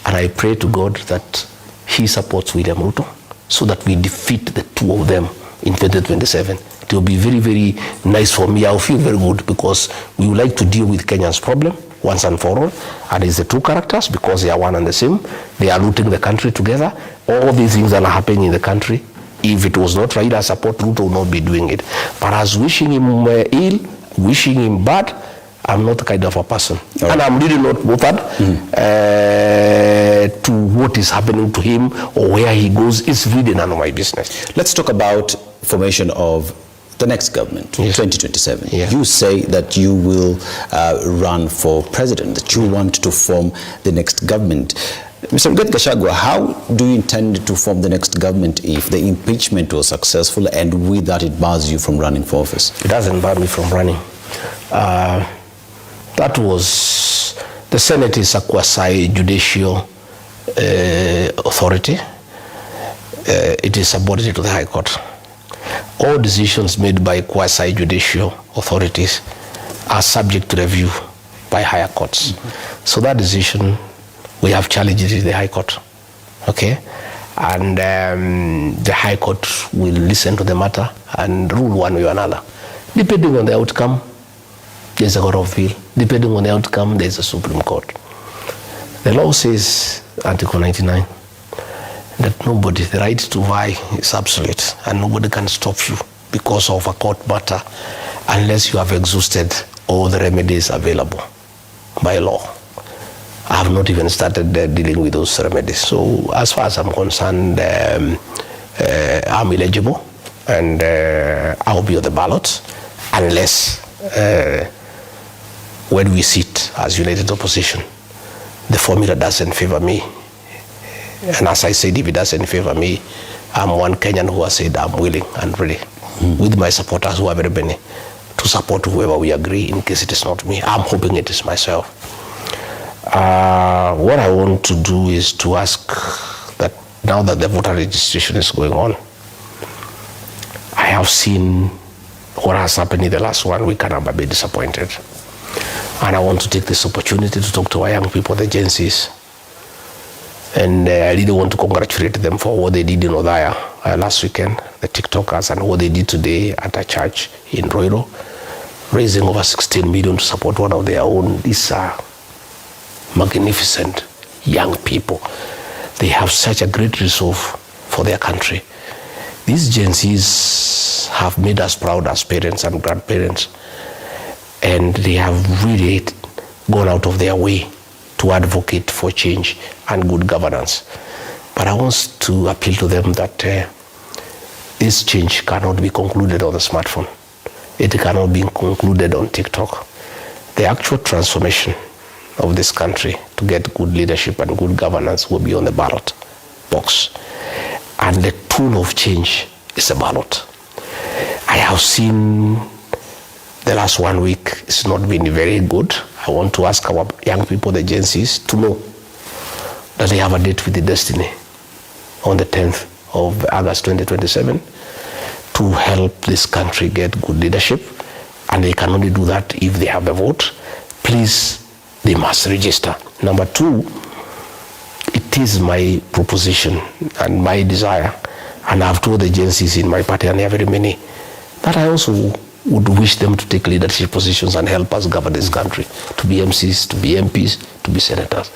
And I pray to God that he supports William Ruto so that we defeat the two of them in 2027. It will be very, very nice for me. I'll feel very good because we would like to deal with Kenya's problem once and for all. And it's the two characters because they are one and the same. They are rooting the country together. All these things that are happening in the country, if it was not Raila support, Ruto would not be doing it. But as wishing him ill, wishing him bad, I'm not the kind of a person. Right. And I'm really not bothered to what is happening to him or where he goes. It's really none of my business. Let's talk about formation of the next government, yes. 2027. Yeah. You say that you will run for president, that you want to form the next government. Mr. Gachagua, how do you intend to form the next government if the impeachment was successful and with that it bars you from running for office? It doesn't bar me from running. That was, the Senate is a quasi-judicial authority. It is subordinate to the High Court. All decisions made by quasi-judicial authorities are subject to review by higher courts. So that decision, we have challenged it in the High Court, okay? And the High Court will listen to the matter and rule one way or another. Depending on the outcome, there's a court of appeal. Depending on the outcome, there's a Supreme Court. The law says, Article 99, that nobody, the right to vie is absolute, and nobody can stop you because of a court matter unless you have exhausted all the remedies available by law. I have not even started dealing with those remedies. So as far as I'm concerned, I'm eligible and I'll be on the ballot unless when we sit as united opposition, the formula doesn't favor me. And as I said, if it doesn't favor me, I'm one Kenyan who has said I'm willing and ready with my supporters who are very many to support whoever we agree in case it is not me. I'm hoping it is myself. What I want to do is to ask that now that the voter registration is going on, I have seen what has happened in the last 1 week and I'm a bit disappointed. And I want to take this opportunity to talk to our young people, the Gen Zs. And I really want to congratulate them for what they did in Odaya last weekend, the TikTokers, and what they did today at a church in Roiro, raising over 16 million to support one of their own. These are magnificent young people. They have such a great resolve for their country. These Gen Zs have made us proud as parents and grandparents, and they have really gone out of their way to advocate for change and good governance. But I want to appeal to them that this change cannot be concluded on the smartphone. It cannot be concluded on TikTok. The actual transformation of this country to get good leadership and good governance will be on the ballot box. And the tool of change is a ballot. I have seen the last 1 week, it's not been very good. I want to ask our young people, the Gen Zs, to know that they have a date with the destiny on the 10th of August 2027 to help this country get good leadership. And they can only do that if they have a vote. Please, they must register. Number 2, it is my proposition and my desire, and I've told the Gen Zs in my party, and there are very many, that I also would wish them to take leadership positions and help us govern this country, to be MCs, to be MPs, to be senators.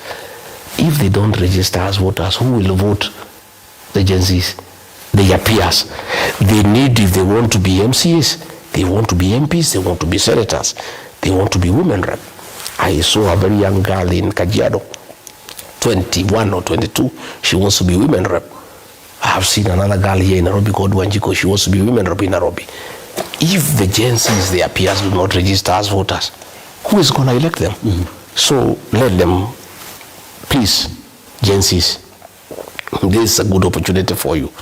If they don't register as voters, who will vote the Gen Zs? Their peers. They need, if they want to be MCs, they want to be MPs, they want to be senators, they want to be women rep. I saw a very young girl in Kajiado, 21 or 22, she wants to be women rep. I have seen another girl here in Nairobi called Wanjiko, she wants to be women rep in Nairobi. If the Gen Zs, their peers, do not register as voters, who is going to elect them? So let them, please, Gen Zs, this is a good opportunity for you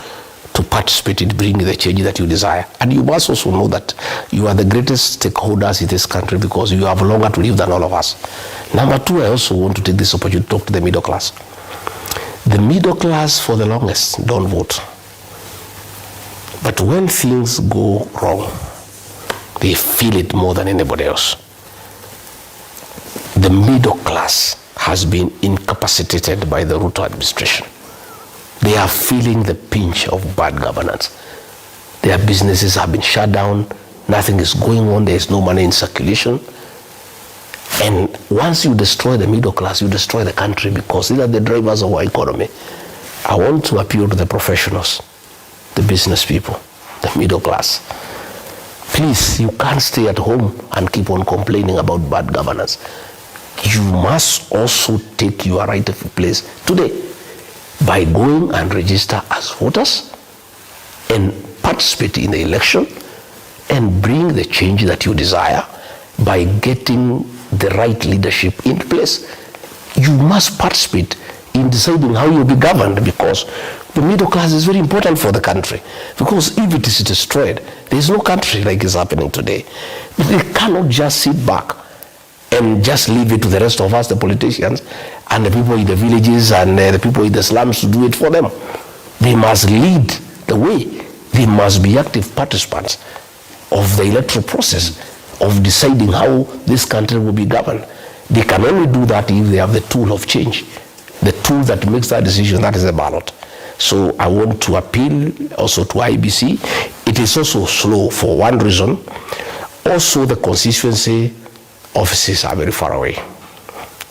to participate in bringing the change that you desire. And you must also know that you are the greatest stakeholders in this country because you have longer to live than all of us. Number 2, I also want to take this opportunity to talk to the middle class. The middle class, for the longest, don't vote. But when things go wrong, they feel it more than anybody else. The middle class has been incapacitated by the Ruto administration. They are feeling the pinch of bad governance. Their businesses have been shut down. Nothing is going on. There is no money in circulation. And once you destroy the middle class, you destroy the country, because these are the drivers of our economy. I want to appeal to the professionals, the business people, the middle class. Please, you can't stay at home and keep on complaining about bad governance. You must also take your rightful place today by going and register as voters and participate in the election and bring the change that you desire by getting the right leadership in place. You must participate in deciding how you'll be governed, because the middle class is very important for the country. Because if it is destroyed, there is no country like is happening today. But they cannot just sit back and just leave it to the rest of us, the politicians, and the people in the villages and the people in the slums to do it for them. They must lead the way. They must be active participants of the electoral process, of deciding how this country will be governed. They can only do that if they have the tool of change, the tool that makes that decision, that is the ballot. So I want to appeal also to IBC. It is also slow for one reason. Also, the constituency offices are very far away.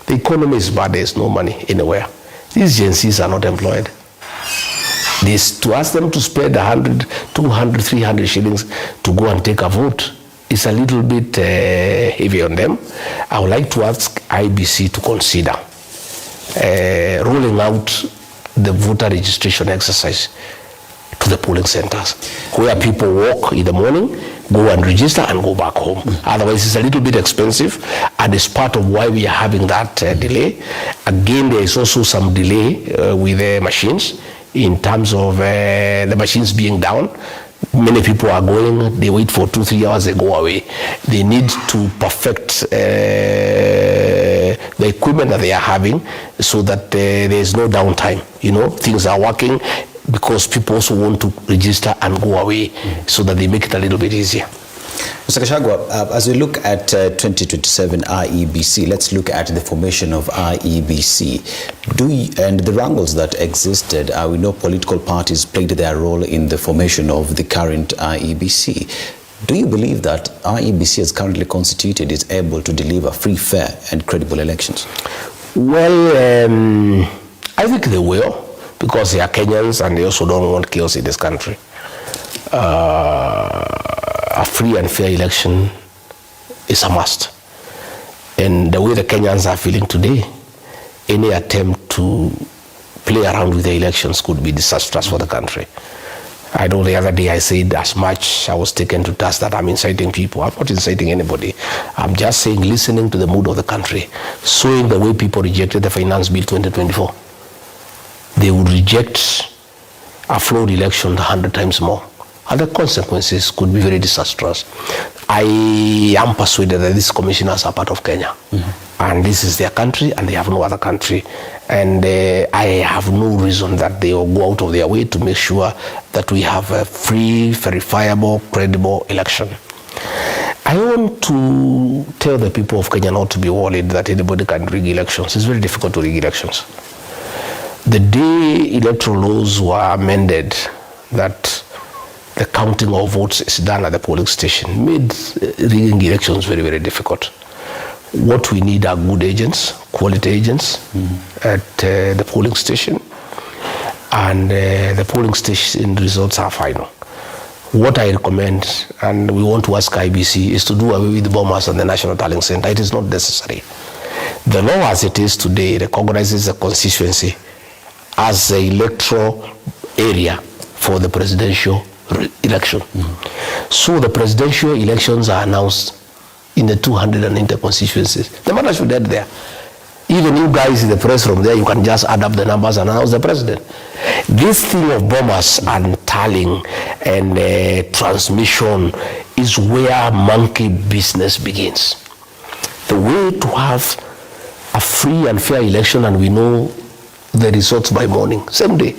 The economy is bad, there's no money anywhere. These agencies are not employed. To ask them to spend 100, 200, 300 shillings to go and take a vote is a little bit heavy on them. I would like to ask IBC to consider rolling out the voter registration exercise to the polling centers, where people walk in the morning, go and register and go back home. Otherwise, it's a little bit expensive, and it's part of why we are having that delay. Again, there is also some delay with the machines in terms of the machines being down. Many people are going, they wait for 2-3 hours, they go away. They need to perfect the equipment that they are having so that there is no downtime. You know, things are working, because people also want to register and go away so that they make it a little bit easier. Mr. Gachagua, as we look at 2027 IEBC, let's look at the formation of IEBC. And the wrangles that existed, we know political parties played their role in the formation of the current IEBC. Do you believe that IEBC as currently constituted is able to deliver free, fair and credible elections? Well, I think they will, because they are Kenyans and they also don't want chaos in this country. A free and fair election is a must. And the way the Kenyans are feeling today, any attempt to play around with the elections could be disastrous for the country. I know the other day I said as much, I was taken to task that I'm inciting people. I'm not inciting anybody. I'm just saying, listening to the mood of the country, showing the way people rejected the Finance Bill 2024. They would reject a flawed election 100 times more. And the consequences could be very disastrous. I am persuaded that these commissioners are part of Kenya. And this is their country, and they have no other country. And I have no reason that they will go out of their way to make sure that we have a free, verifiable, credible election. I want to tell the people of Kenya not to be worried that anybody can rig elections. It's very difficult to rig elections. The day electoral laws were amended, that the counting of votes is done at the polling station, made rigging elections very, very difficult. What we need are good agents, quality agents at the polling station, and the polling station results are final. What I recommend, and we want to ask IBC, is to do away with the bombers and the National Tallying Center. It is not necessary. The law as it is today recognizes the constituency as the electoral area for the presidential election. So the presidential elections are announced in the 290 constituencies. The matter should end there. Even you guys in the press room there, you can just add up the numbers and announce the president. This thing of bombers and tallying and transmission is where monkey business begins. The way to have a free and fair election, and we know the results by morning, same day,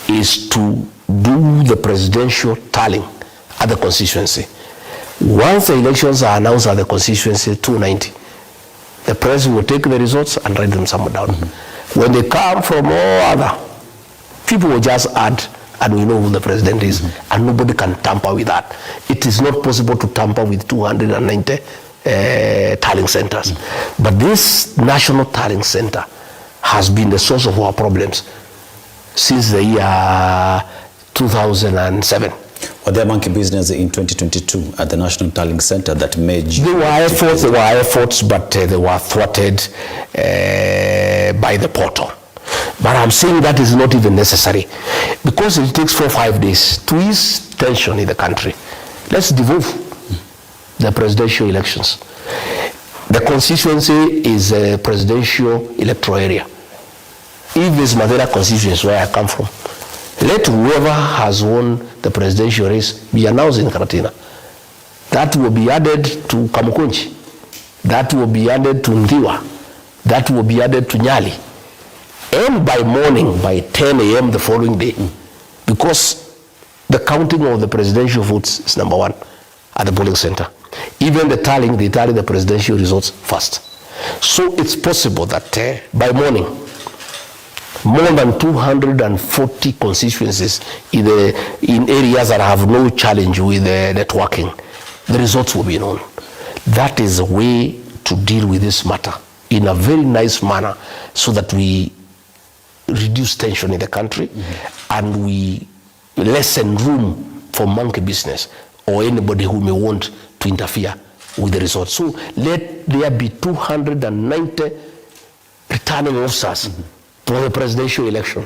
is to do the presidential tallying at the constituency. Once the elections are announced at the constituency 290, the president will take the results and write them somewhere down. When they come from all other, people will just add and we know who the president is, and nobody can tamper with that. It is not possible to tamper with 290 tallying centers. But this national tallying center has been the source of our problems since the year 2007. Was there monkey business in 2022 at the National Tallying Center that merged? There were efforts, but they were thwarted by the portal. But I'm saying that is not even necessary, because it takes 4 or 5 days to ease tension in the country. Let's devolve the presidential elections. The constituency is a presidential electoral area. If this Madeira constituency where I come from, let whoever has won the presidential race be announced in Karatina. That will be added to Kamukunchi. That will be added to Ndiwa. That will be added to Nyali. And by morning, by 10 a.m. the following day, because the counting of the presidential votes is number 1 at the polling center. Even the tallying, they tally the presidential results first. So it's possible that by morning, more than 240 constituencies in areas that have no challenge with networking, the results will be known. That is a way to deal with this matter in a very nice manner, so that we reduce tension in the country and we lessen room for monkey business or anybody who may want to interfere with the results. So let there be 290 returning officers for the presidential election,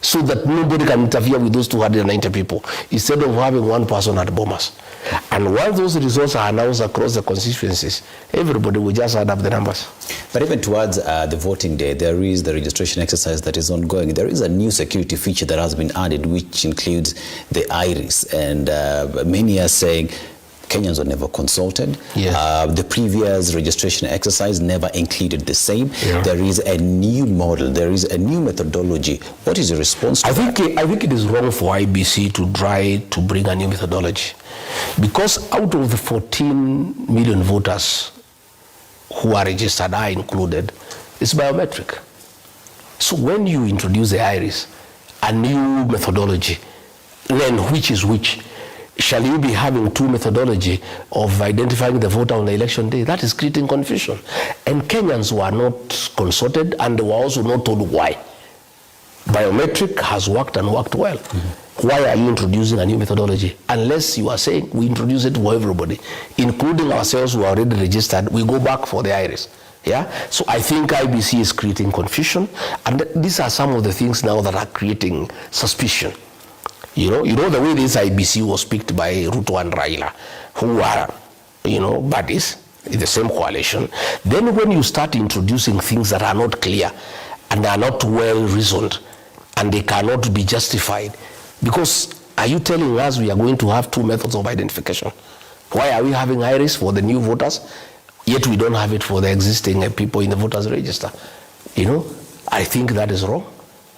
so that nobody can interfere with those 290 people, instead of having one person at Bomas. And once those results are announced across the constituencies, everybody will just add up the numbers. But even towards the voting day, there is the registration exercise that is ongoing. There is a new security feature that has been added, which includes the iris. And many are saying Kenyans were never consulted. Yes. The previous registration exercise never included the same. Yeah. There is a new model. There is a new methodology. What is your response to that? I think it is wrong for IBC to try to bring a new methodology, because out of the 14 million voters who are registered, are included, it's biometric. So when you introduce the iris, a new methodology, then which is which? Shall you be having 2 methodology of identifying the voter on the election day? That is creating confusion. And Kenyans were not consulted, and they were also not told why. Biometric has worked and worked well. Why are you introducing a new methodology? Unless you are saying we introduce it for everybody, including ourselves who are already registered, we go back for the iris. Yeah? So I think IBC is creating confusion, and these are some of the things now that are creating suspicion. You know the way this IBC was picked by Ruto and Raila, who are, buddies in the same coalition. Then when you start introducing things that are not clear and are not well reasoned and they cannot be justified, because are you telling us we are going to have 2 methods of identification? Why are we having iris for the new voters, yet we don't have it for the existing people in the voters register? I think that is wrong.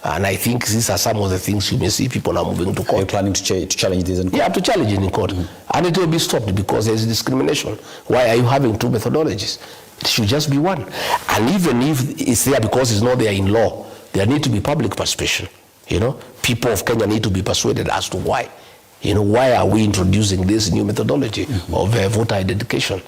And I think these are some of the things you may see people now moving to court. Are you planning to challenge this in court? Yeah, to challenge it in court. And it will be stopped, because there is discrimination. Why are you having 2 methodologies? It should just be one. And even if it's there because it's not there in law, there need to be public participation. People of Kenya need to be persuaded as to why. Why are we introducing this new methodology of voter identification?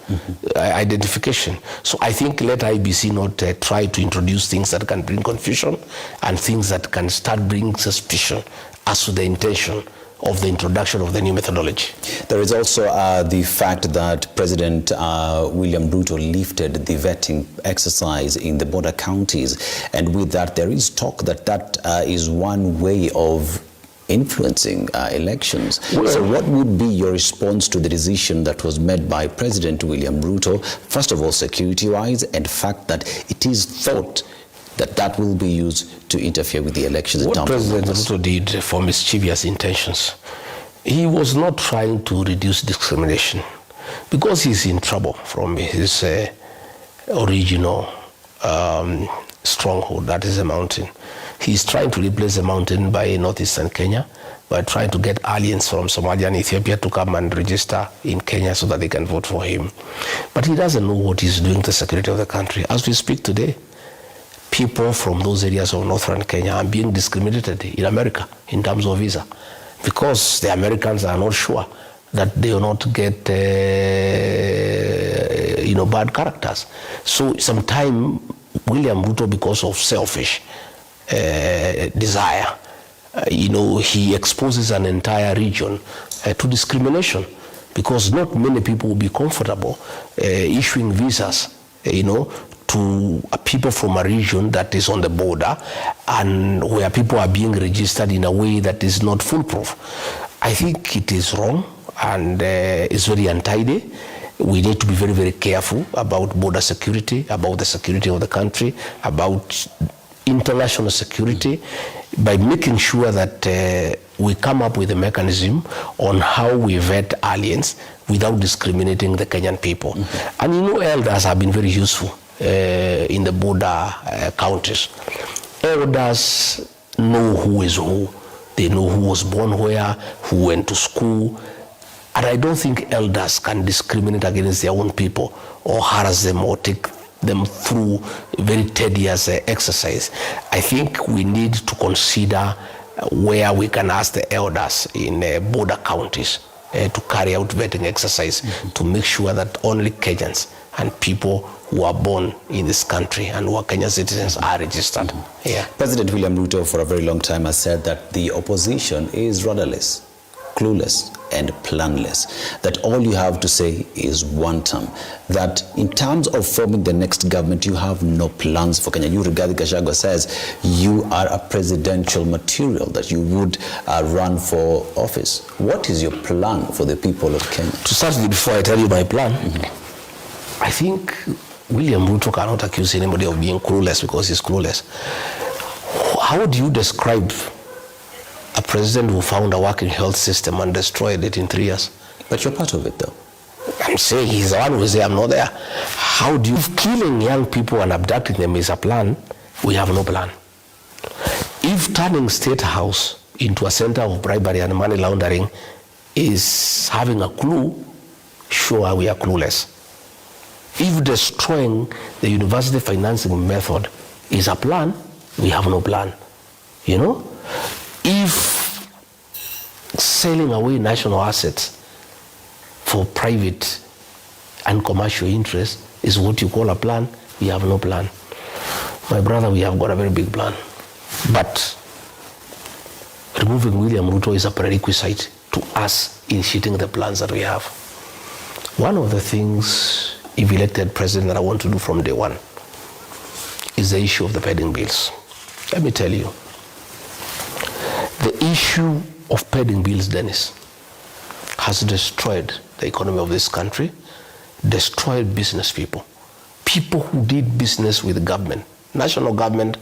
So I think let IBC not try to introduce things that can bring confusion and things that can start bringing suspicion as to the intention of the introduction of the new methodology. There is also the fact that President William Ruto lifted the vetting exercise in the border counties, and with that there is talk that is one way of influencing elections. Well, so what would be your response to the decision that was made by President William Ruto, first of all security-wise, and the fact that it is thought that will be used to interfere with the elections? What President Ruto did for mischievous intentions, he was not trying to reduce discrimination, because he's in trouble from his original stronghold, that is a mountain. He's trying to replace the mountain by northeastern Kenya, by trying to get aliens from Somalia and Ethiopia to come and register in Kenya so that they can vote for him. But he doesn't know what he's doing to the security of the country. As we speak today, people from those areas of northern Kenya are being discriminated in America in terms of visa, because the Americans are not sure that they will not get bad characters. So sometimes William Ruto, because of selfish desire, he exposes an entire region to discrimination, because not many people will be comfortable issuing visas, to people from a region that is on the border and where people are being registered in a way that is not foolproof. I think it is wrong and it's very untidy. We need to be very, very careful about border security, about the security of the country, about international security, by making sure that we come up with a mechanism on how we vet aliens without discriminating the Kenyan people. Mm-hmm. And elders have been very useful in the border counties. Elders know who is who. They know who was born where, who went to school. And I don't think elders can discriminate against their own people or harass them or take them through a very tedious exercise. I think we need to consider where we can ask the elders in border counties to carry out vetting exercise, mm-hmm. to make sure that only Kenyans and people who are born in this country and who are Kenyan citizens are registered. Mm-hmm. Yeah. President William Ruto for a very long time has said that the opposition is rudderless, clueless and planless, that all you have to say is one term, that in terms of forming the next government, you have no plans for Kenya. You, Rigathi Gachagua, says you are a presidential material, that you would run for office. What is your plan for the people of Kenya? To start with, before I tell you my plan, mm-hmm. I think William Ruto cannot accuse anybody of being clueless, because he's clueless. How do you describe a president who found a working health system and destroyed it in 3 years? But you're part of it, though. I'm saying he's the one who say I'm not there. How do you... If killing young people and abducting them is a plan, we have no plan. If turning State House into a center of bribery and money laundering is having a clue, sure, we are clueless. If destroying the university financing method is a plan, we have no plan. If selling away national assets for private and commercial interests is what you call a plan, we have no plan. My brother, we have got a very big plan. But removing William Ruto is a prerequisite to us initiating the plans that we have. One of the things, if elected president, that I want to do from day one is the issue of the pending bills. Let me tell you, the issue of pending bills, Dennis, has destroyed the economy of this country, destroyed business people. People who did business with the government, national government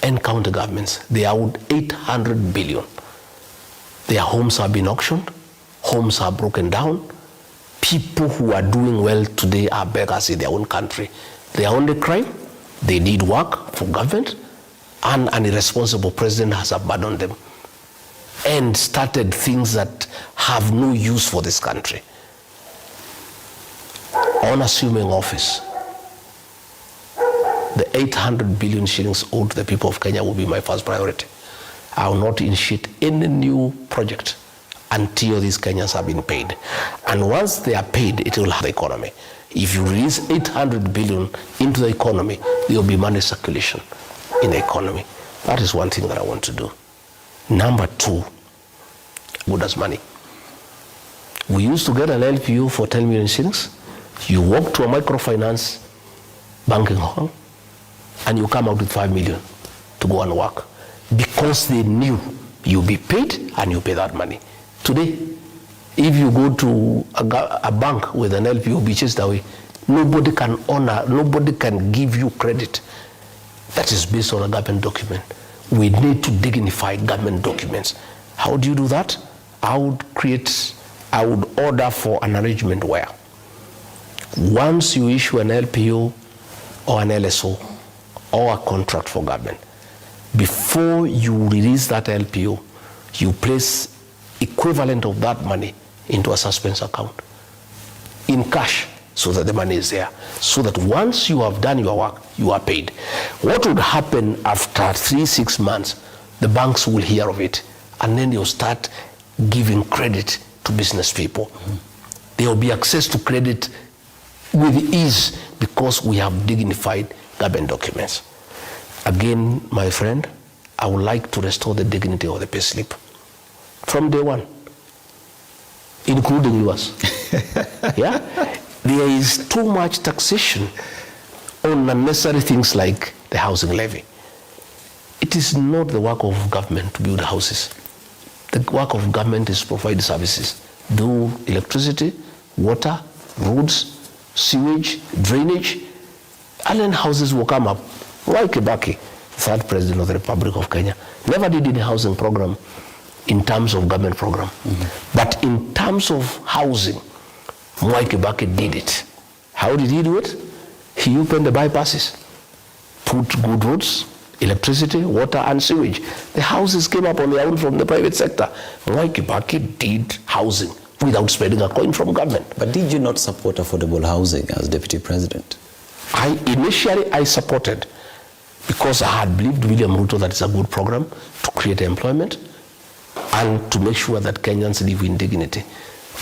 and county governments, they are owed 800 billion. Their homes have been auctioned, homes are broken down. People who are doing well today are beggars in their own country. Their only crime, they need work for government, and an irresponsible president has abandoned them and started things that have no use for this country. On assuming office, the 800 billion shillings owed to the people of Kenya will be my first priority. I will not initiate any new project until these Kenyans have been paid. And once they are paid, it will help the economy. If you release 800 billion into the economy, there will be money circulation in the economy. That is one thing that I want to do. Number two, good as money. We used to get an LPO for 10 million shillings. You walk to a microfinance banking hall and you come out with 5 million to go and work, because they knew you'll be paid and you pay that money. Today, if you go to a bank with an LPO be chased away, nobody can honor, nobody can give you credit. That is based on a government document. We need to dignify government documents. How do you do that? I would order for an arrangement where once you issue an LPO or an LSO or a contract for government, before you release that LPO, you place equivalent of that money into a suspense account in cash. so that the money is there, so that once you have done your work, you are paid. What would happen after 3-6 months? The banks will hear of it, and then they'll start giving credit to business people. There will be access to credit with ease because we have dignified government documents. Again, my friend, I would like to restore the dignity of the payslip from day one, including yours. Yeah? There is too much taxation on unnecessary things like the housing levy. It is not the work of government to build houses. The work of government is to provide services. Do electricity, water, roads, sewage, drainage, and then houses will come up. Mwai Kibaki, third president of the Republic of Kenya, never did any housing program in terms of government program. But in terms of housing, Mwai Kibaki did it. How did he do it? He opened the bypasses, put good roads, electricity, water, and sewage. The houses came up on their own from the private sector. Mwai Kibaki did housing without spending a coin from government. But did you not support affordable housing as deputy president? Initially, I supported because I had believed William Ruto that it's a good program to create employment and to make sure that Kenyans live in dignity.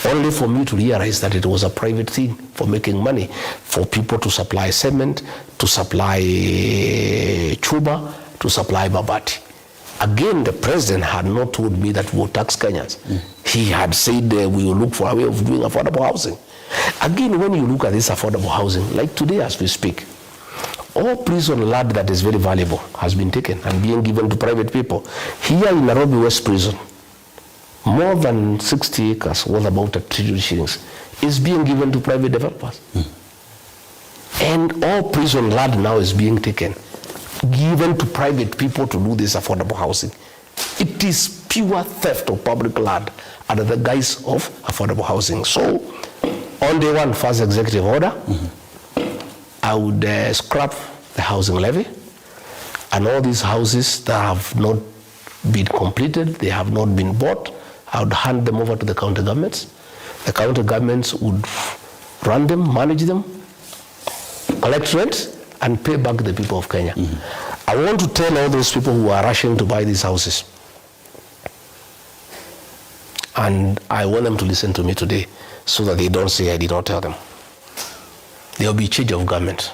Only for me to realize that it was a private thing for making money, for people to supply cement, to supply chuba, to supply mabati. Again, the president had not told me that we will tax Kenyans. He had said we will look for a way of doing affordable housing. Again, when you look at this affordable housing, like today as we speak, all prison land that is very valuable has been taken and being given to private people. Here in Nairobi West Prison, more than 60 acres, worth about 1 trillion shillings, is being given to private developers. And all prison land now is being taken, given to private people to do this affordable housing. It is pure theft of public land under the guise of affordable housing. So, on day one, first executive order, I would scrap the housing levy, and all these houses that have not been completed, they have not been bought, I would hand them over to the county governments. The county governments would run them, manage them, collect rent, and pay back the people of Kenya. I want to tell all those people who are rushing to buy these houses, and I want them to listen to me today so that they don't say I did not tell them. There will be change of government,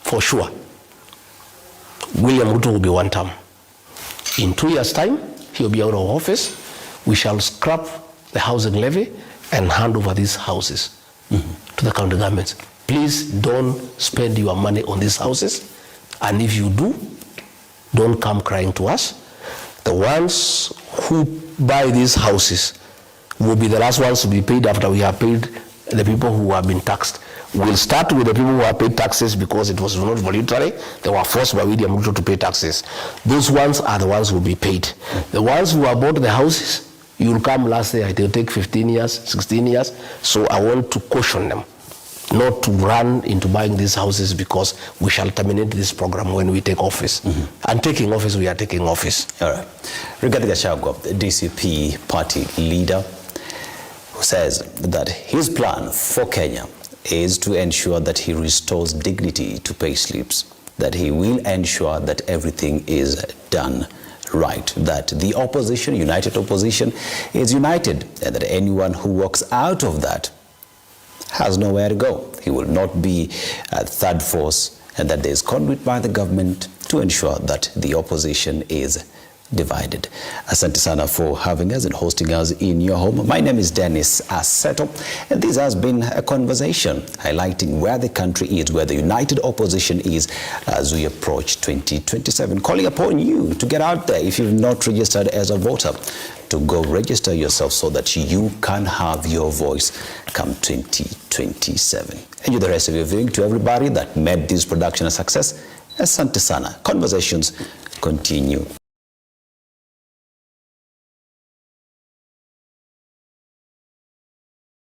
for sure. William Ruto will be one term. In 2 years' time, he will be out of office. We shall scrap the housing levy and hand over these houses to the county governments. Please don't spend your money on these houses. And if you do, don't come crying to us. The ones who buy these houses will be the last ones to be paid after we have paid the people who have been taxed. We'll start with the people who have paid taxes because it was not voluntary. They were forced by William Ruto to pay taxes. Those ones are the ones who will be paid. The ones who have bought the houses, you will come last year, it will take 15 years, 16 years. So I want to caution them not to run into buying these houses because we shall terminate this program when we take office. And taking office, we are taking office. All right. Rigathi Gachagua, the DCP party leader, who says that his plan for Kenya is to ensure that he restores dignity to pay slips, that he will ensure that everything is done right, that the opposition, united opposition, is united, and that anyone who walks out of that has nowhere to go. He will not be a third force, and that there is conduit by the government to ensure that the opposition is divided. Asante sana for having us and hosting us in your home. My name is Dennis Aseto, and this has been a conversation highlighting where the country is, where the united opposition is as we approach 2027. Calling upon you to get out there if you've not registered as a voter, to go register yourself so that you can have your voice come 2027. Enjoy the rest of your viewing. To everybody that made this production a success, asante sana. Conversations continue.